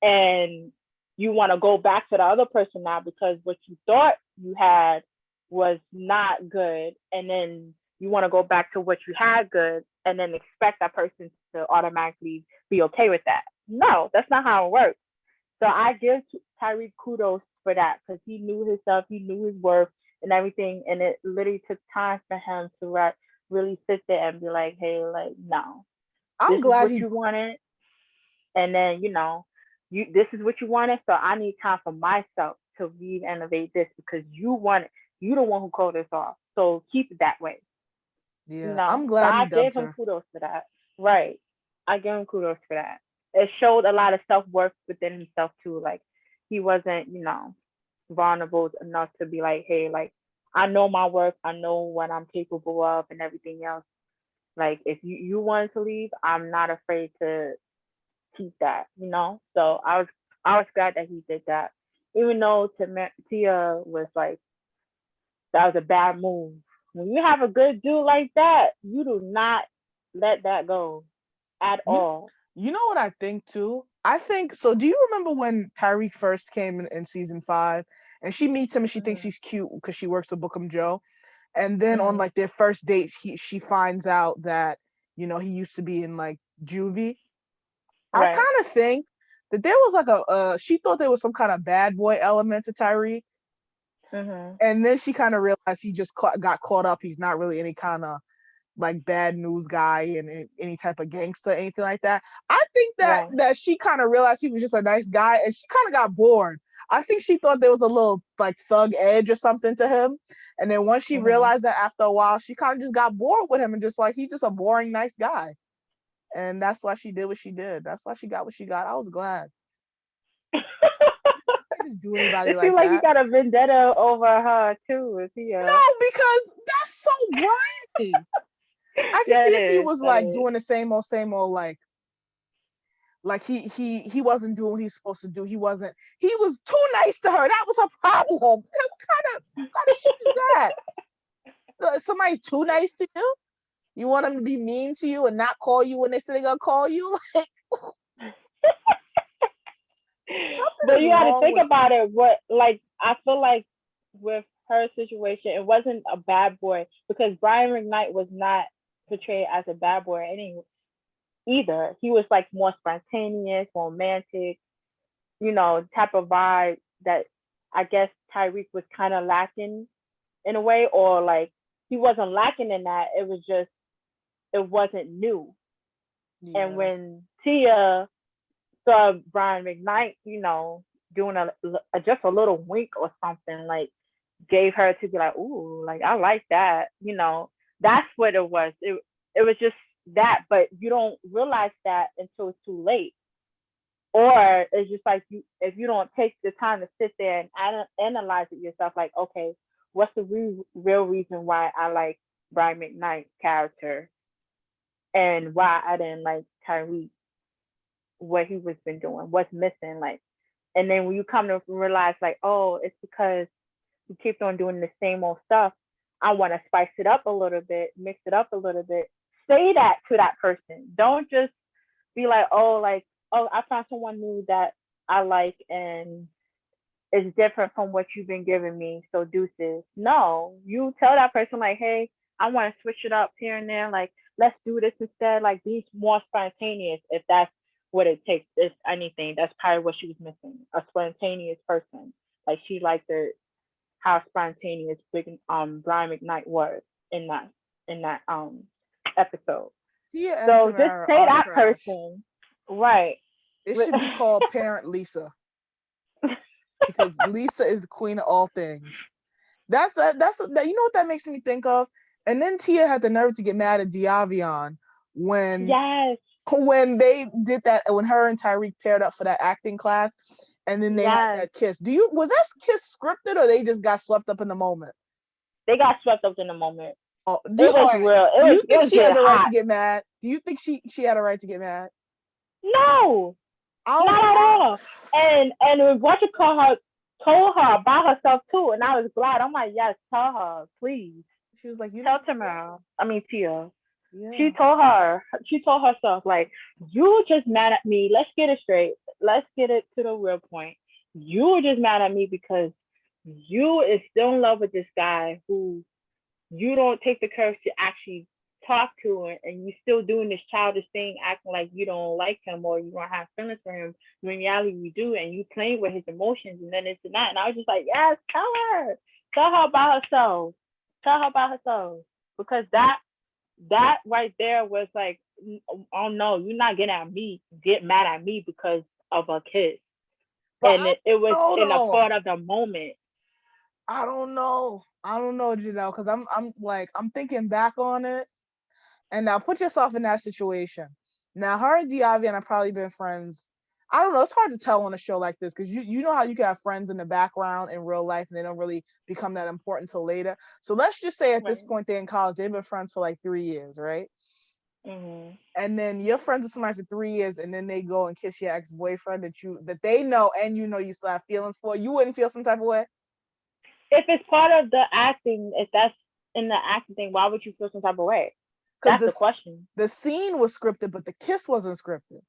and you want to go back to the other person now because what you thought you had was not good, and then you want to go back to what you had good and then expect that person to automatically be okay with that. No, that's not how it works. So I give Tyreek kudos for that because he knew his stuff, he knew his worth and everything, and it literally took time for him to really sit there and be like, hey, like, no, I'm this is glad what he. you wanted, and then you this is what you wanted, so I need time for myself to re-innovate this because you want it. You the one who called this off, so keep it that way. Yeah, I'm So glad he I gave dubbed him her. kudos for that. Right, I gave him kudos for that. It showed a lot of self-worth within himself too. Like he wasn't vulnerable enough to be like, hey, like I know my worth, I know what I'm capable of and everything else. Like if you wanted to leave, I'm not afraid to keep that. So I was glad that he did that, even though Tia was like that was a bad move. When you have a good dude like that, you do not let that go at You all. you know what I think too? I think so. Do you remember when Tyreek first came in season 5, and she meets him and she thinks Mhm. he's cute because she works with Bookham Joe, and then on Mhm. like their first date, she finds out that he used to be in like juvie. I Right. kind of think that there was like she thought there was some kind of bad boy element to Tyreek, Mhm. and then she kind of realized he just got caught up. He's not really any kind of like bad news guy and any type of gangster, anything like that. I think that Right. she kind of realized he was just a nice guy, and she kind of got bored. I think she thought there was a little like thug edge or something to him, and then once she Mhm. realized that after a while, she kind of just got bored with him and just like he's just a boring nice guy, and that's why she did what she did. That's why she got what she got. I was glad. I can't just do anybody It seems like like you that. got a vendetta over her too. Is he a? No, because that's so grimy. I can Yeah, see it if he is. was That like is. doing the same old like he wasn't doing what he's supposed to do. He was too nice to her. That was her problem. What kind of shit is that? Somebody's too nice to you? You want them to be mean to you and not call you when they say they're gonna call you? Like something But is you got to wrong think with about it. What like I feel like with her situation, it wasn't a bad boy because Brian McKnight was not portrayed as a bad boy any either. He was like more spontaneous, romantic, type of vibe that I guess Tyreek was kind of lacking in a way, or like he wasn't lacking in that. It was just it wasn't new. And yeah, that's when Tia saw Brian McKnight, doing just a little wink or something, like gave her to be like, ooh, like I like that. That's what it was. It was just that, but you don't realize that until it's too late. Or it's just like you if you don't take the time to sit there and analyze it yourself, like, okay, what's the real reason why I like Brian McKnight's character and why I didn't like Tyreek, what he was been doing, what's missing, like, and then when you come to realize, like, oh, it's because he keeps on doing the same old stuff. I want to spice it up a little bit, mix it up a little bit. Say that to that person. Don't just be like, oh, I found someone new that I like and it's different from what you've been giving me. So deuces. No, you tell that person like, hey, I want to switch it up here and there. Like, let's do this instead. Like, be more spontaneous if that's what it takes. If anything, that's probably what she was missing. A spontaneous person. Like she liked the how spontaneous Brian McKnight was. in that episode. Tia and So just Tamara say are that trash. person, right? It should be called Parent Lisa because Lisa is the queen of all things. That you know what that makes me think of? And then Tia had the nerve to get mad at Diavion when Yes, when they did that, when her and Tyreek paired up for that acting class, and then they had yes. that kiss. Was that kiss scripted or they just got swept up in the moment? They got swept up in the moment. Oh, It was all right. real. Do you It think was she has getting a right to hot. get mad? Do you think she had a right to get mad? No, I don't. not at all. And what you call her told her about herself too, and I was glad. I'm like, yes, tell her, please. She was like, you Tell don't. Tamara. I mean Tia. Yeah. She told herself, like, you just mad at me. Let's get it straight. Let's get it to the real point. You were just mad at me because you is still in love with this guy who you don't take the courage to actually talk to him, and you still doing this childish thing, acting like you don't like him or you don't have feelings for him. When in reality you do, and you playing with his emotions, and then it's not. And I was just like, yes, tell her about herself, tell her about herself, because that right there was like, oh no, you're not getting at me, get mad at me because of a kiss. But And it was I don't in a know. part of the moment. I don't know. I don't know, Janelle, because I'm thinking back on it. And now put yourself in that situation. Now her and Diavian have probably been friends. I don't know. It's hard to tell on a show like this because you know how you can have friends in the background in real life and they don't really become that important till later. So let's just say at this Right. point they're in college, they've been friends for like 3 years, right? Mm-hmm. And then you're friends with somebody for 3 years, and then they go and kiss your ex boyfriend that they know and you know you still have feelings for. You wouldn't feel some type of way If it's part of the acting, if that's in the acting thing, why would you feel some type of way? because That's the this question. the scene was scripted, but the kiss wasn't scripted.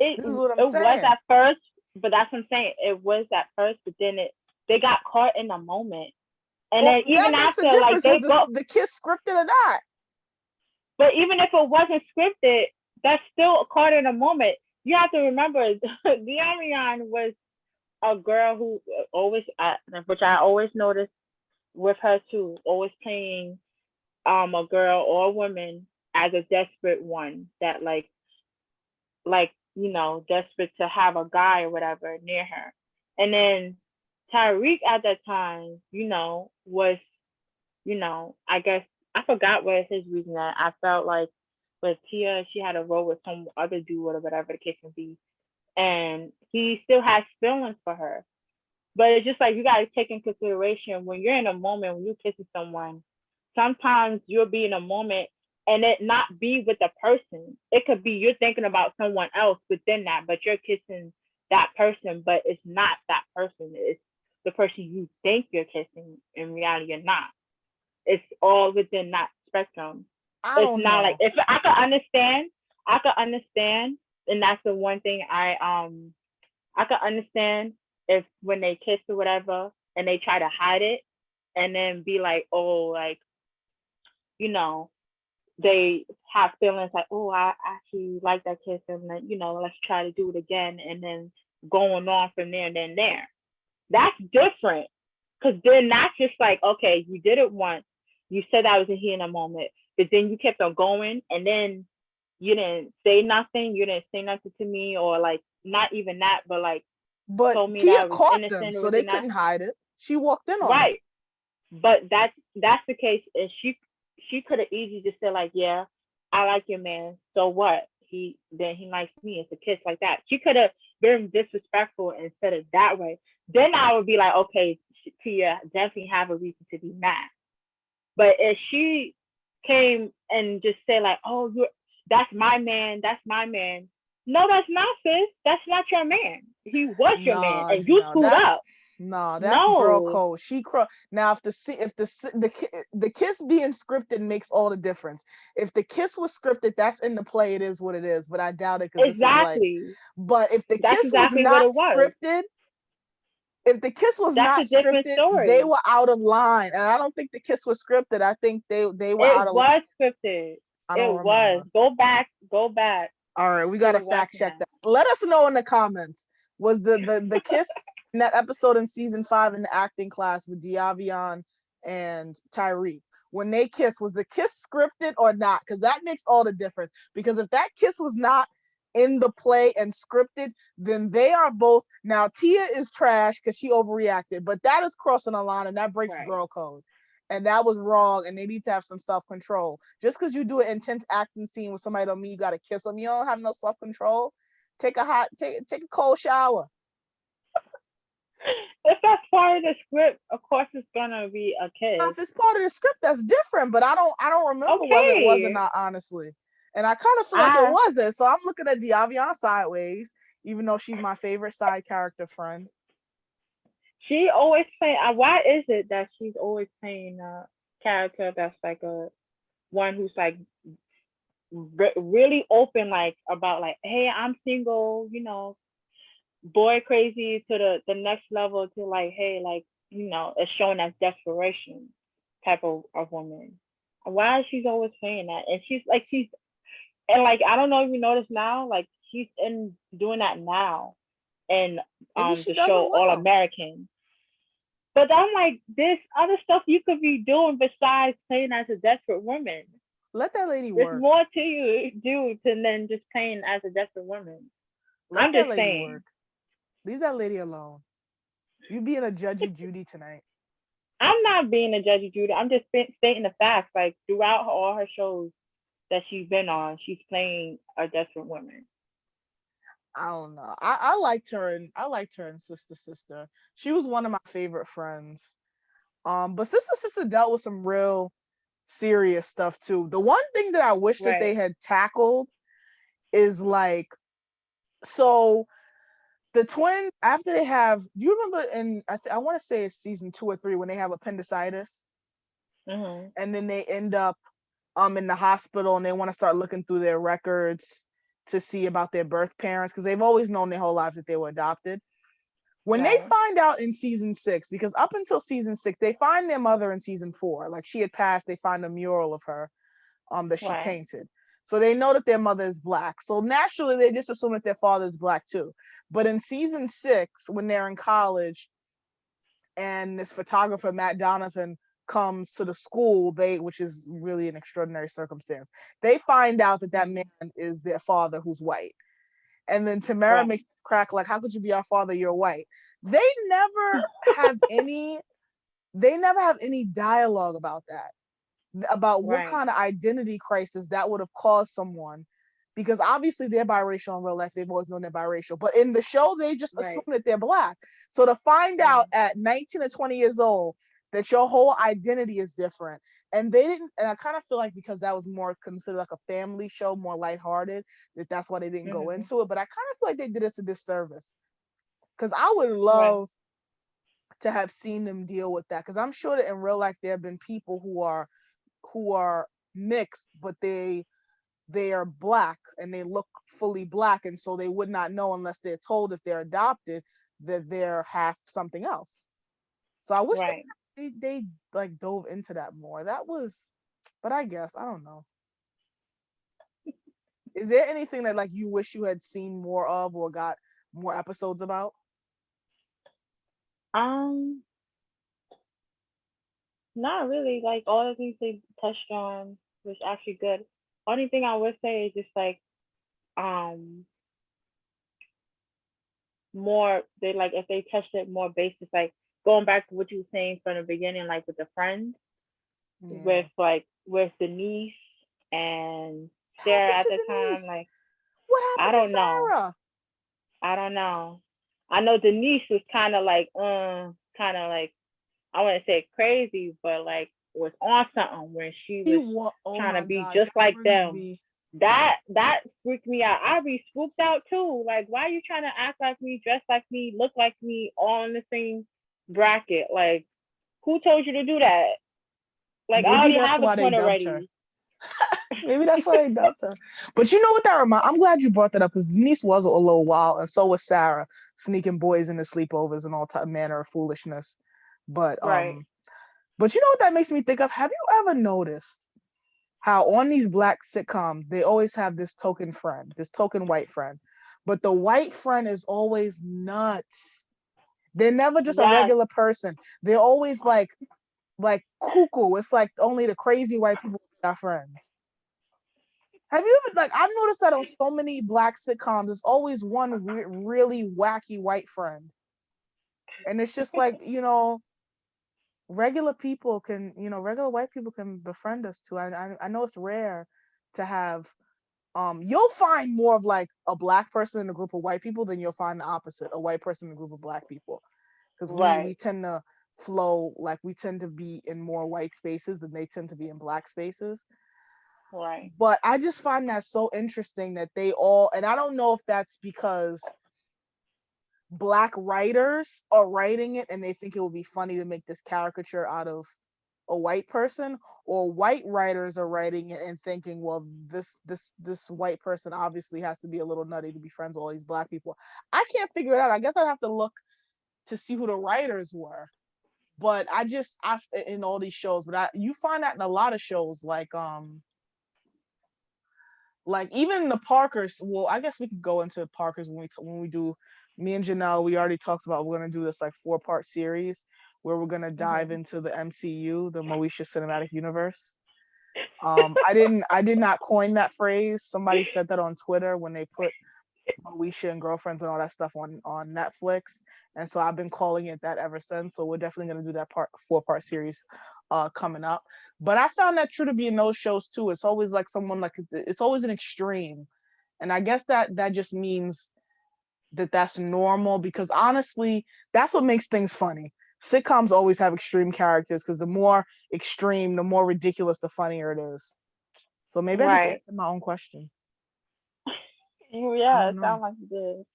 It This is what I'm it was saying. at first, but that's what I'm saying. It was at first, but then they got caught in the moment, and Well, then that even makes a after, like difference. Was they this go, the kiss scripted or not? but even if it wasn't scripted, that's still caught in a moment. You have to remember, Diarion was a girl who always, which I always noticed with her too, always playing a girl or a woman as a desperate one that like desperate to have a guy or whatever near her. And then Tyreek at that time, was, I guess I forgot what his reason that I felt like with Tia, she had a role with some other dude or whatever the case may be. And he still has feelings for her. But it's just like you gotta take in consideration when you're in a moment when you're kissing someone, sometimes you'll be in a moment and it not be with the person. It could be you're thinking about someone else within that, but you're kissing that person, but it's not that person. It's the person you think you're kissing. In reality, you're not. It's all within that spectrum. I It's don't not like know. if I could understand, and that's the one thing I could understand if when they kiss or whatever and they try to hide it and then be like, oh, like, you know, they have feelings like, oh, I actually like that kiss and like, let's try to do it again and then going on from there and then there. That's different. Cause then that's just like, okay, you did it once. You said that was a heat in a moment, but then you kept on going and then you didn't say nothing. You didn't say nothing to me or like not even that, but like But told me that Tia I was caught them, innocent or so they within that. couldn't hide it. She walked in on it. Right. But that's the case. And she could have easily just said like, yeah, I like your man. So what? He likes me. It's a kiss like that. She could have been disrespectful and said it that way. Then I would be like, okay, Tia definitely have a reason to be mad. But if she came and just said like, oh, that's my man, that's my man. No, that's not, sis. That's not your man. He was your man, Nah, and you Janelle, screwed that's up. nah, that's girl No, code. Now if the kiss being scripted makes all the difference. If the kiss was scripted, that's in the play. It is what it is. But I doubt it because this is like. exactly. But if the That's kiss was exactly what not it was. scripted, if the kiss was That's not a different scripted, they story. were out of line. And I don't think the kiss was scripted. I think they were It out of line. was scripted. I It don't was. remember. Go back All right, we to gotta fact watching check that. that. Let us know in the comments. Was the kiss in that episode in season 5 in the acting class with Diavion and Tyreek. When they kiss, was the kiss scripted or not? Because that makes all the difference. Because if that kiss was not in the play and scripted, then they are both now. Tia is trash because she overreacted, but that is crossing a line and that breaks Right. girl code. And that was wrong, and they need to have some self-control. Just because you do an intense acting scene with somebody don't mean you gotta kiss them. You don't have no self-control. Take a cold shower. If that's part of the script, of course it's gonna be a Now, kid. if it's part of the script, that's different. But I don't remember whether it was or Okay. not, honestly. And I kind of feel like it I wasn't. So I'm looking at Diavion sideways, even though she's my favorite side character friend. she always play. Why is it that she's always playing a character that's like a one who's like really open, like about like, hey, I'm single, boy crazy to the next level to like, hey, like, it's shown as desperation type of woman. Why is she's always saying that? And she's and like I don't know if you notice now, like she's in doing that now in Maybe she the does it show All well. American. But I'm like, there's other stuff you could be doing besides playing as a desperate woman. Let that lady There's work. more to you do than just playing as a desperate woman. Let I'm that just lady work. saying. Leave that lady alone. You being a judgy Judy tonight. I'm not being a judge of Judy. I'm just stating the facts. Like throughout all her shows that she's been on, she's playing a desperate woman. I don't know. I liked her and I liked her in Sister Sister. She was one of my favorite friends. But Sister Sister dealt with some real serious stuff too. The one thing that I wish that they Right. had tackled is like, so the twins after they have, do you remember in I want to say it's season 2 or 3 when they have appendicitis Mhm. and then they end up in the hospital and they want to start looking through their records to see about their birth parents because they've always known their whole lives that they were adopted. When they Right. find out in season 6, because up until season 6 they find their mother in season 4, like she had passed, they find a mural of her that she Right. painted. So they know that their mother is black. So naturally, they just assume that their father is black too. But in season 6, when they're in college, and this photographer Matt Donovan comes to the school, which is really an extraordinary circumstance. They find out that that man Mhm. is their father, who's white. And then Tamara Right. makes a crack like, "How could you be our father? You're white." They never have any. They never have any dialogue about that, about what Right. kind of identity crisis that would have caused someone, because obviously they're biracial in real life, they've always known they're biracial, but in the show they just assume Right. that they're black. So to find out Right. at 19 or 20 years old that your whole identity is different, and they didn't, and I kind of feel like because that was more considered like a family show, more lighthearted, that's why they didn't go Mhm. into it, but I kind of feel like they did us a disservice because I would Right. love to have seen them deal with that, because I'm sure that in real life there have been people who are mixed, but they are black and they look fully black, and so they would not know unless they're told if they're adopted that they're half something else. So I wish Right. they like dove into that more. That was, but I guess I don't know. Is there anything that like you wish you had seen more of or got more episodes about? Um, Not really. Like all the things they touched on was actually good. Only thing I would say is just like um more they like if they touched it more basis, like going back to what you were saying from the beginning, like with the friends, Yeah. with Denise and What happened Sarah at to the time, Denise? like What I happened to don't know. Sarah? I don't know. I know Denise was kind of like I wouldn't say crazy, but like was on something when she He was was. Oh trying to my be God, just that like brings them. me. That freaked me out. I'd be swooped out too. Like, why are you trying to act like me, dress like me, look like me, all in the same bracket? Like, who told you to do that? Like, I Maybe already that's have a why they twin dubbed her. already. Maybe that's why they dubbed her. But you know what that reminds? I'm glad you brought that up because Denise was a little wild, and so was Sarah, sneaking boys into sleepovers and all manner of foolishness. But Right. you know what that makes me think of? Have you ever noticed how on these black sitcoms they always have this token friend, this token white friend, but the white friend is always nuts. They're never just a Yes. regular person. They're always like like cuckoo. It's like only the crazy white people are friends. Have you ever like I've noticed that on so many black sitcoms, there's always one really wacky white friend, and it's just like regular people can regular white people can befriend us too. I know it's rare to have you'll find more of like a black person in a group of white people than you'll find the opposite, a white person in a group of black people, because we Right, tend to flow like we tend to be in more white spaces than they tend to be in black spaces. right, But I just find that so interesting that they all, and I don't know if that's because black writers are writing it and they think it would be funny to make this caricature out of a white person, or white writers are writing it and thinking, well, this white person obviously has to be a little nutty to be friends with all these black people. I can't figure it out. I guess I'd have to look to see who the writers were. But I in all these shows, but you find that in a lot of shows like even the Parkers. Well, I guess we could go into Parkers when we do. Me and Janelle, we already talked about we're gonna do this like 4-part series where we're gonna dive hmm into the MCU, the Moesha Cinematic Universe. I did not coin that phrase. Somebody said that on Twitter when they put Moesha and Girlfriends and all that stuff on Netflix, and so I've been calling it that ever since. So we're definitely gonna do that 4-part series coming up. But I found that true to be in those shows too. It's always like someone like it's always an extreme, and I guess that just means that's normal because honestly, that's what makes things funny. Sitcoms always have extreme characters because the more extreme, the more ridiculous, the funnier it is. So maybe I just right. answered my own question. I Yeah, don't it know. sounds like you did.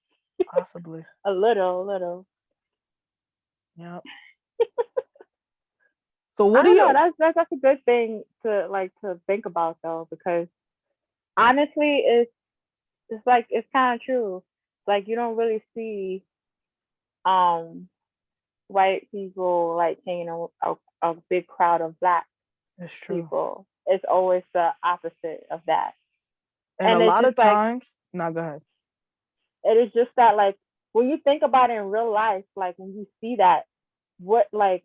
Possibly. A little. Yeah. So I what do don't know. you That's a good thing to like to think about though, because honestly, it's like it's kind of true. Like you don't really see um white people like hanging a big crowd of black it's true. people. It's always the opposite of that, And a and it's lot of just like times, no, go ahead. it is just that like when you think about it in real life, like when you see that, what like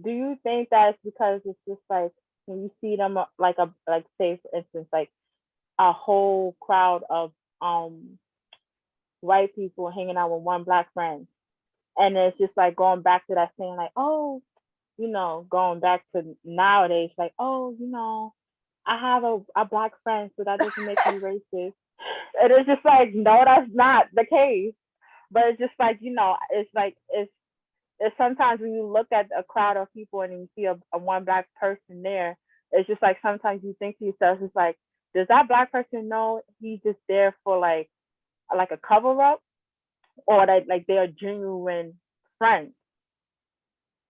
do you think that it's because it's just like when you see them like a like say for instance like a whole crowd of um white people hanging out with one black friend, and it's just like going back to that saying like, oh, going back to nowadays, like, oh, I have a black friend, so that doesn't make me racist. And it's just like, no, that's not the case. But it's just like, it's like it's sometimes when you look at a crowd of people and you see a one black person there, it's just like sometimes you think to yourself, it's like, does that black person know he's just there for like a cover up, or that like they are genuine friends?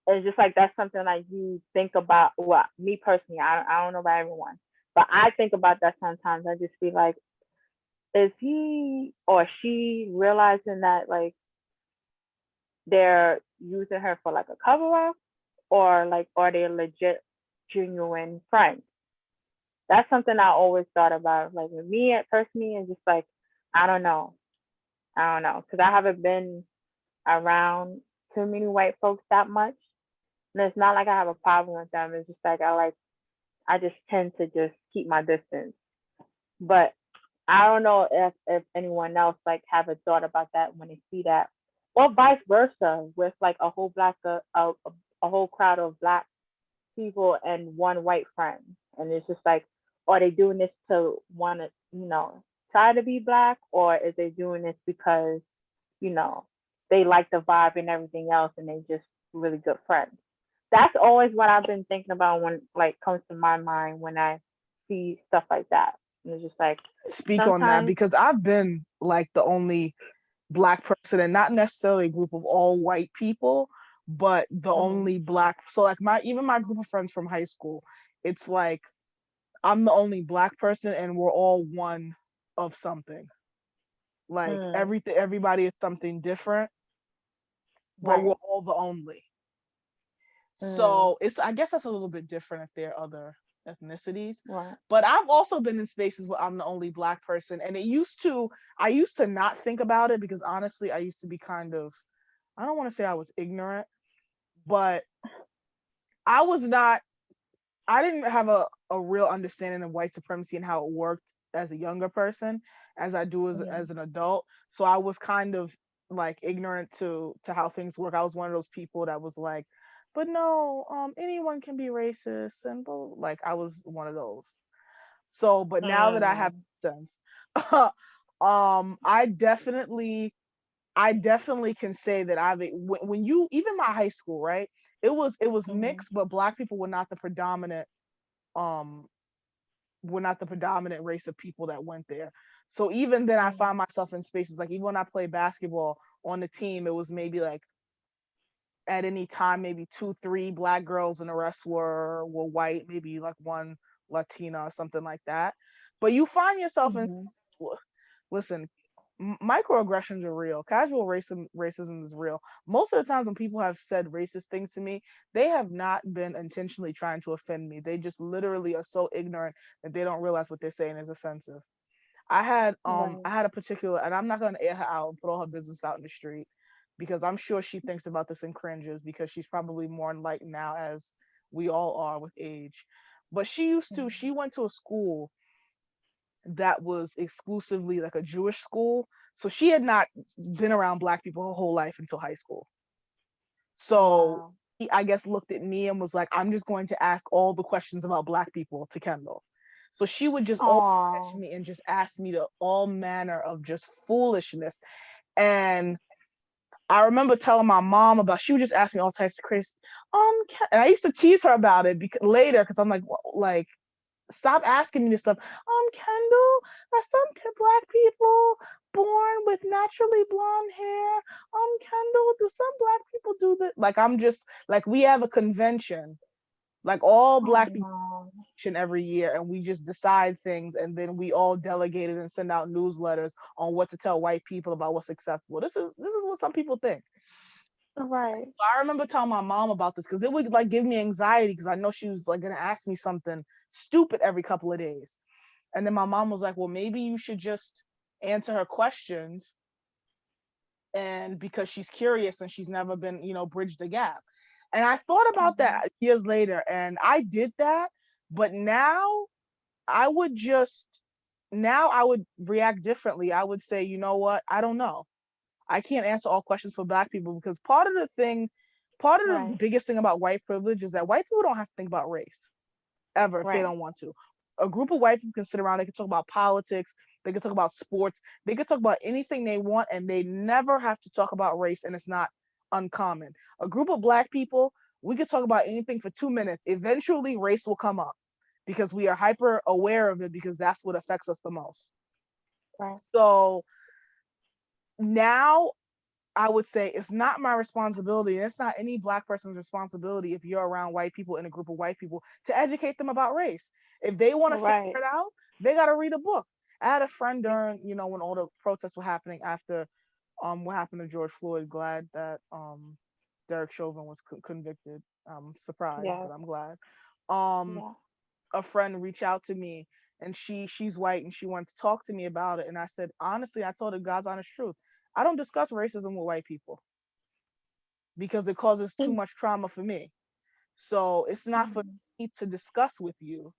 It's just like that's something like you think about. Well, me personally, I don't know about everyone, but I think about that sometimes. I just feel like, is he or she realizing that like they're using her for like a cover up, or like are they legit, genuine friends? That's something I always thought about. Like with me, personally, it's just like I don't know, because I haven't been around too many white folks that much. And it's not like I have a problem with them. It's just like I just tend to just keep my distance. But I don't know if anyone else like have a thought about that when they see that, or vice versa with like a whole crowd of black people and one white friend, and it's just like, are they doing this to want to try to be black, or is they doing this because you know they like the vibe and everything else, and they just really good friends? That's always what I've been thinking about when like comes to my mind when I see stuff like that. And it's just like Speak on that sometimes, because I've been like the only black person and not necessarily a group of all white people, but the mm-hmm, only black. So like my group of friends from high school, it's like I'm the only black person and we're all one of something. Like mm, everybody is something different, but we're right, all the only. mm, So it's I guess that's a little bit different if there are other ethnicities. right, But I've also been in spaces where I'm the only black person. And I used to not think about it because honestly, I used to be kind of, I don't want to say I was ignorant, but I was not I didn't have a real understanding of white supremacy and how it worked as a younger person as I do as Mhm. an adult. So I was kind of like ignorant to how things work. I was one of those people that was like, but no, anyone can be racist and like I was one of those. So, but now that I have Mm. sense, I definitely can say that when you even my high school, right? It was Mhm. mixed, but black people um were not the predominant race of people that went there. So even then I Mm. found myself in spaces like even when I played basketball on the team, it was maybe like at any time maybe two, three black girls and the rest were white, maybe like one Latina or something like that. But you find yourself in Mhm. listen, microaggressions are real. Casual racism is real. Most of the times when people have said racist things to me, they have not been intentionally trying to offend me. They just literally are so ignorant that they don't realize what they're saying is offensive. I Right. had a particular, and I'm not gonna air her out and put all her business out in the street because I'm sure she thinks about this and cringes because she's probably more enlightened now as we all are with age. But Mhm. she went to a school that was exclusively like a Jewish school. So she had not been around black people her whole life until high school. So Wow. he, I guess, looked at me and was like, I'm just going to ask all the questions about black people to Kendall. So she would just always catch Oh. me and just ask me to all manner of just foolishness. And I remember telling my mom about, she would just ask me all types of crazy, and I used to tease her about it because later, because I'm like, well, like, stop asking me this stuff. Kendall, are some black people born with naturally blonde hair? Kendall, do some black people do that? Like, I'm just like, we have a convention, like all Oh black people no. every year, and we just decide things, and then we all delegate it and send out newsletters on what to tell white people about what's acceptable. This is what some people think. Right. I remember telling my mom about this because it would like give me anxiety because I know she was like gonna ask me something stupid every couple of days. And then my mom was like, well, maybe you should just answer her questions. And because she's curious and she's never been, bridged the gap. And I thought about Mhm. that years later and I did that. But I would just, now I would react differently. I would say, you know what? I don't know. I can't answer all questions for black people because part of the Right. biggest thing about white privilege is that white people don't have to think about race ever if they Right. don't want to. A group of white people can sit around, they can talk about politics, they can talk about sports, they can talk about anything they want, and they never have to talk about race, and it's not uncommon. A group of black people, we could talk about anything for 2 minutes. Eventually, race will come up because we are hyper aware of it because that's what affects us the most. Right. So now I would say it's not my responsibility. It's not any black person's responsibility if you're around white people in a group of white people to educate them about race. If they want to figure Right. it out, they got to read a book. I had a friend during, when all the protests were happening after what happened to George Floyd. Glad that Derek Chauvin was convicted. I'm surprised, Yes. but I'm glad. Um Yeah. a friend reached out to me and she's white and she wanted to talk to me about it and I said honestly, I told her God's honest truth, I don't discuss racism with white people because it causes too Mm. much trauma for me. So it's not for Mhm. me to discuss with you,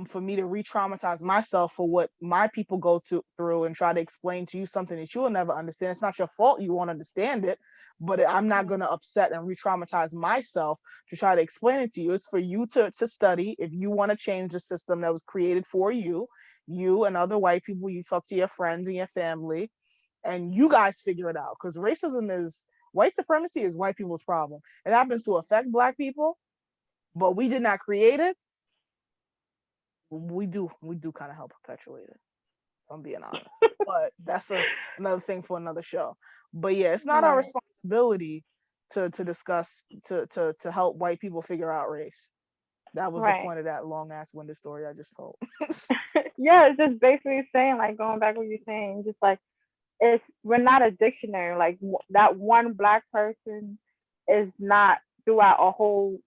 for me to re-traumatize myself for what my people go through and try to explain to you something that you will never understand. It's not your fault you won't understand it, but I'm not Right. going to upset and re-traumatize myself to try to explain it to you. It's for you to study. If you want to change the system that was created for you, you and other white people, you talk to your friends and your family, and you guys figure it out. Because racism is white supremacy is white people's problem. It happens to affect black people, but we did not create it. We do kind of help perpetuate it. If I'm being honest, but that's another thing for another show. But yeah, it's not our Right. responsibility to discuss to help white people figure out race. That was the Right. point of that long ass winded story I just told. Yeah, it's just basically saying like going back what you're saying, just like it's we're not a dictionary. Like that one black person is not throughout a whole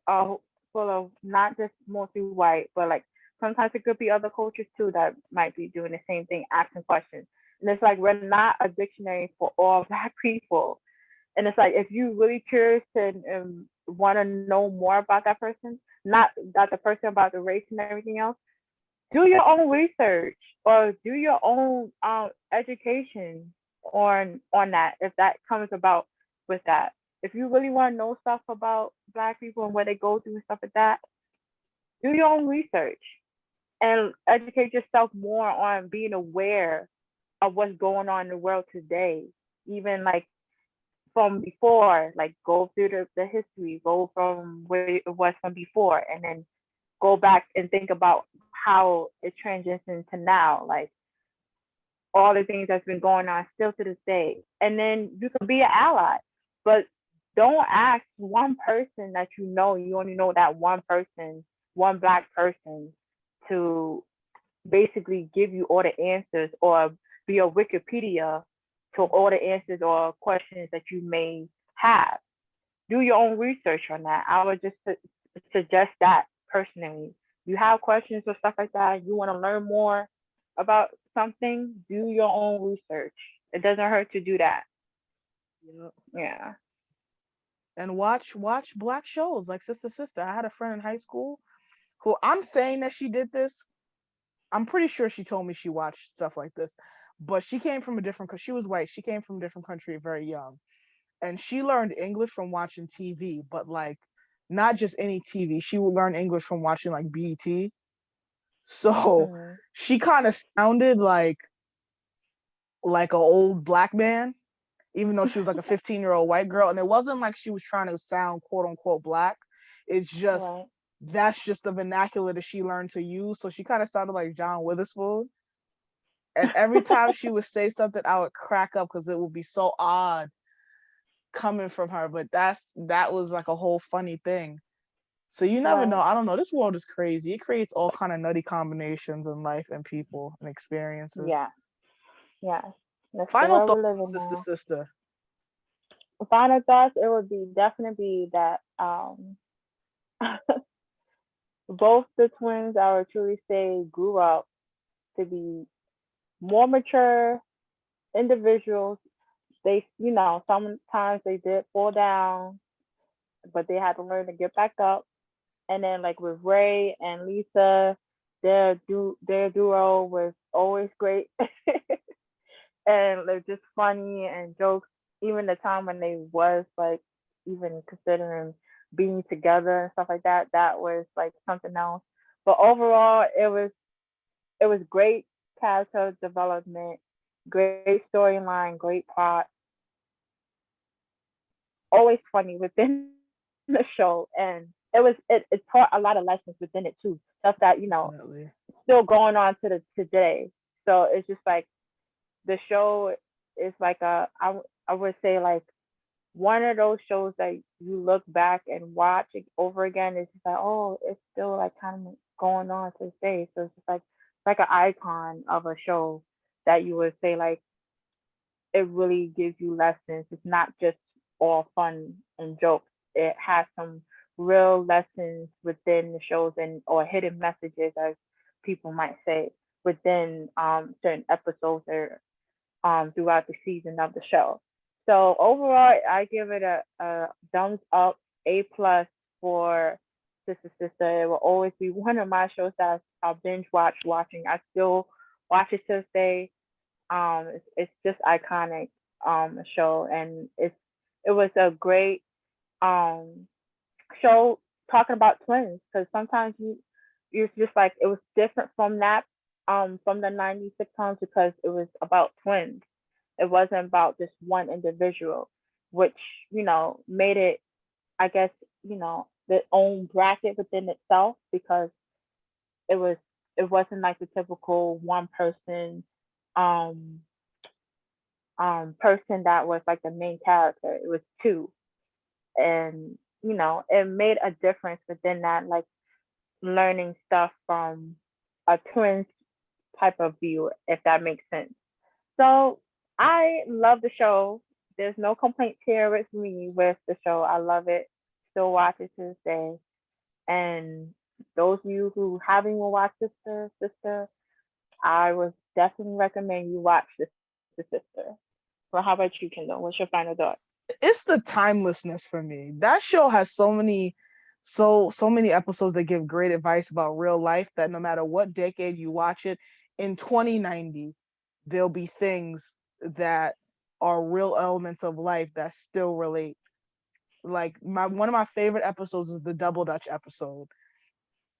full of not just mostly white, but like sometimes it could be other cultures too that might be doing the same thing, asking questions. And it's like we're not a dictionary for all black people. And it's like if you really curious to want to know more about that person, not that the person about the race and everything else, do your own research or do your own education on that if that comes about with that. If you really want to know stuff about black people and what they go through and stuff like that, do your own research and educate yourself more on being aware of what's going on in the world today. Even like from before, like go through the history, go from where it was from before, and then go back and think about how it transitions to now, like all the things that's been going on still to this day. And then you can be an ally, but don't ask one person that you know, you only know that one person, one black person, to basically give you all the answers or be a Wikipedia to all the answers or questions that you may have. Do your own research on that. I would just suggest that personally. You have questions or stuff like that, you want to learn more about something, do your own research. It doesn't hurt to do that. Yep. Yeah. And watch black shows like Sister Sister. I had a friend in high school who, I'm saying that she did this. I'm pretty sure she told me she watched stuff like this, but she came from a different, because she was white. She came from a different country very young, and she learned English from watching TV, but like not just any TV. She would learn English from watching like BET. So Mm-hmm. she kind of sounded like an old black man, even though she was like a 15-year-old white girl. And it wasn't like she was trying to sound quote unquote black. It's just Right. that's just the vernacular that she learned to use. So she kind of sounded like John Witherspoon. And every time she would say something, I would crack up because it would be so odd coming from her. But that was like a whole funny thing. So you never know. Right. I don't know. This world is crazy. It creates all kind of nutty combinations in life and people and experiences. Yeah. Yeah. That's the Final world we thoughts live on in Sister now. Sister. Final thoughts, it would be definitely that both the twins, I would truly say, grew up to be more mature individuals. They, sometimes they did fall down, but they had to learn to get back up. And then like with Ray and Lisa, their duo was always great, and they're just funny and jokes. Even the time when they was like even considering being together and stuff like that, that was like something else. But overall, it was great character development, great storyline, great plot, always funny within the show, and it taught a lot of lessons within it too. Stuff that Definitely. still going on to the today. So it's just like the show is like I would say like one of those shows that you look back and watch it over again. It's just like, oh, it's still like kind of going on to this day. So it's just like an icon of a show that you would say like it really gives you lessons. It's not just all fun and jokes. It has some real lessons within the shows and or hidden messages, as people might say, within certain episodes or throughout the season of the show. So overall, I give it a thumbs up, A+ for Sister Sister. It will always be one of my shows that I'll binge watching. I still watch it to this day. It's just iconic show, and it was a great um show talking about twins, because sometimes you're just like it was different from that from the 90s sitcoms because it was about twins. It wasn't about just one individual, which made it, I guess, the own bracket within itself, because it was it wasn't like the typical one person um person that was like the main character. It was two, and it made a difference within that, like learning stuff from a twins type of view, if that makes sense. So I love the show. There's no complaints here with me with the show. I love it. Still watch it to this day. And those of you who haven't even watched Sister, I would definitely recommend you watch Sister Sister. Well, how about you, Kendall? What's your final thought? it's the timelessness for me. That show has so many episodes that give great advice about real life that no matter what decade you watch it, in 2090, there'll be things that are real elements of life that still relate. Like my one of my favorite episodes is the Double Dutch episode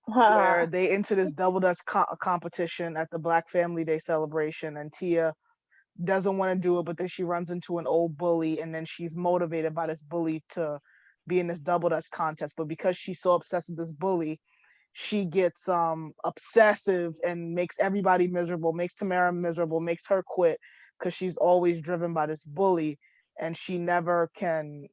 where they enter this Double Dutch competition at the Black Family Day celebration, and Tia doesn't want to do it, but then she runs into an old bully, and then she's motivated by this bully to be in this Double Dutch contest. But because she's so obsessed with this bully, she gets obsessive and makes everybody miserable, makes Tamara miserable, makes her quit because she's always driven by this bully, and she never can,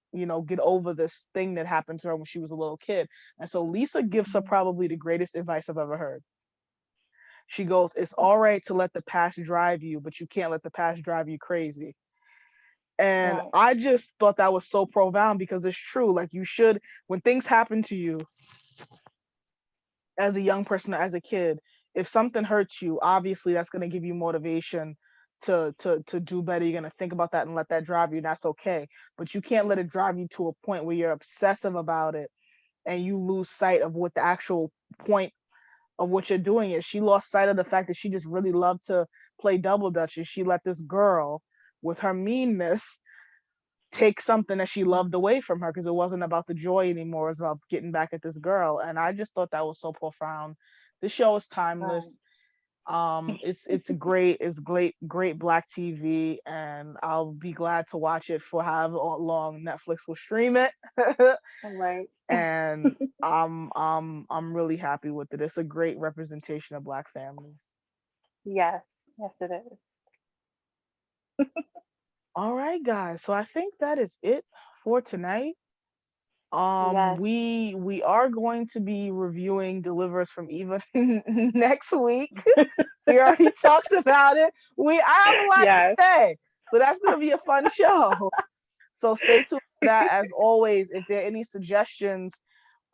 get over this thing that happened to her when she was a little kid. And so Lisa gives her probably the greatest advice I've ever heard. She goes, "It's all right to let the past drive you, but you can't let the past drive you crazy." And Right. I just thought that was so profound because it's true. Like, you should, when things happen to you as a young person or as a kid, if something hurts you, obviously that's going to give you motivation to do better. You're going to think about that and let that drive you. And that's okay. But you can't let it drive you to a point where you're obsessive about it and you lose sight of what the actual point of what you're doing is. She lost sight of the fact that she just really loved to play double dutch, and she let this girl with her meanness take something that she loved away from her because it wasn't about the joy anymore. It was about getting back at this girl. And I just thought that was so profound. This show is Right. timeless. It's great. It's great black TV, and I'll be glad to watch it for however long Netflix will stream it. Right. And I'm really happy with it. It's a great representation of black families. Yes. Yes, it is. All right, guys. So I think that is it for tonight. Yes. We are going to be reviewing Deliver Us from Eva next week. We already talked about it. I have a lot to Yes. say, so that's gonna be a fun show. So stay tuned for that. As always, if there are any suggestions,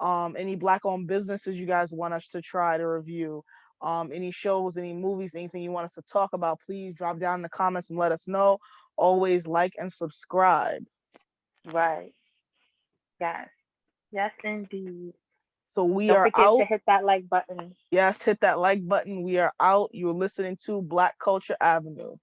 any black-owned businesses you guys want us to try to review, any shows, any movies, anything you want us to talk about, please drop down in the comments and let us know. Always like and subscribe. Right. Yes. Yes, indeed. So And we don't are forget to out. hit that like button. Yes, hit that like button. We are out. You're listening to Black Culture Avenue.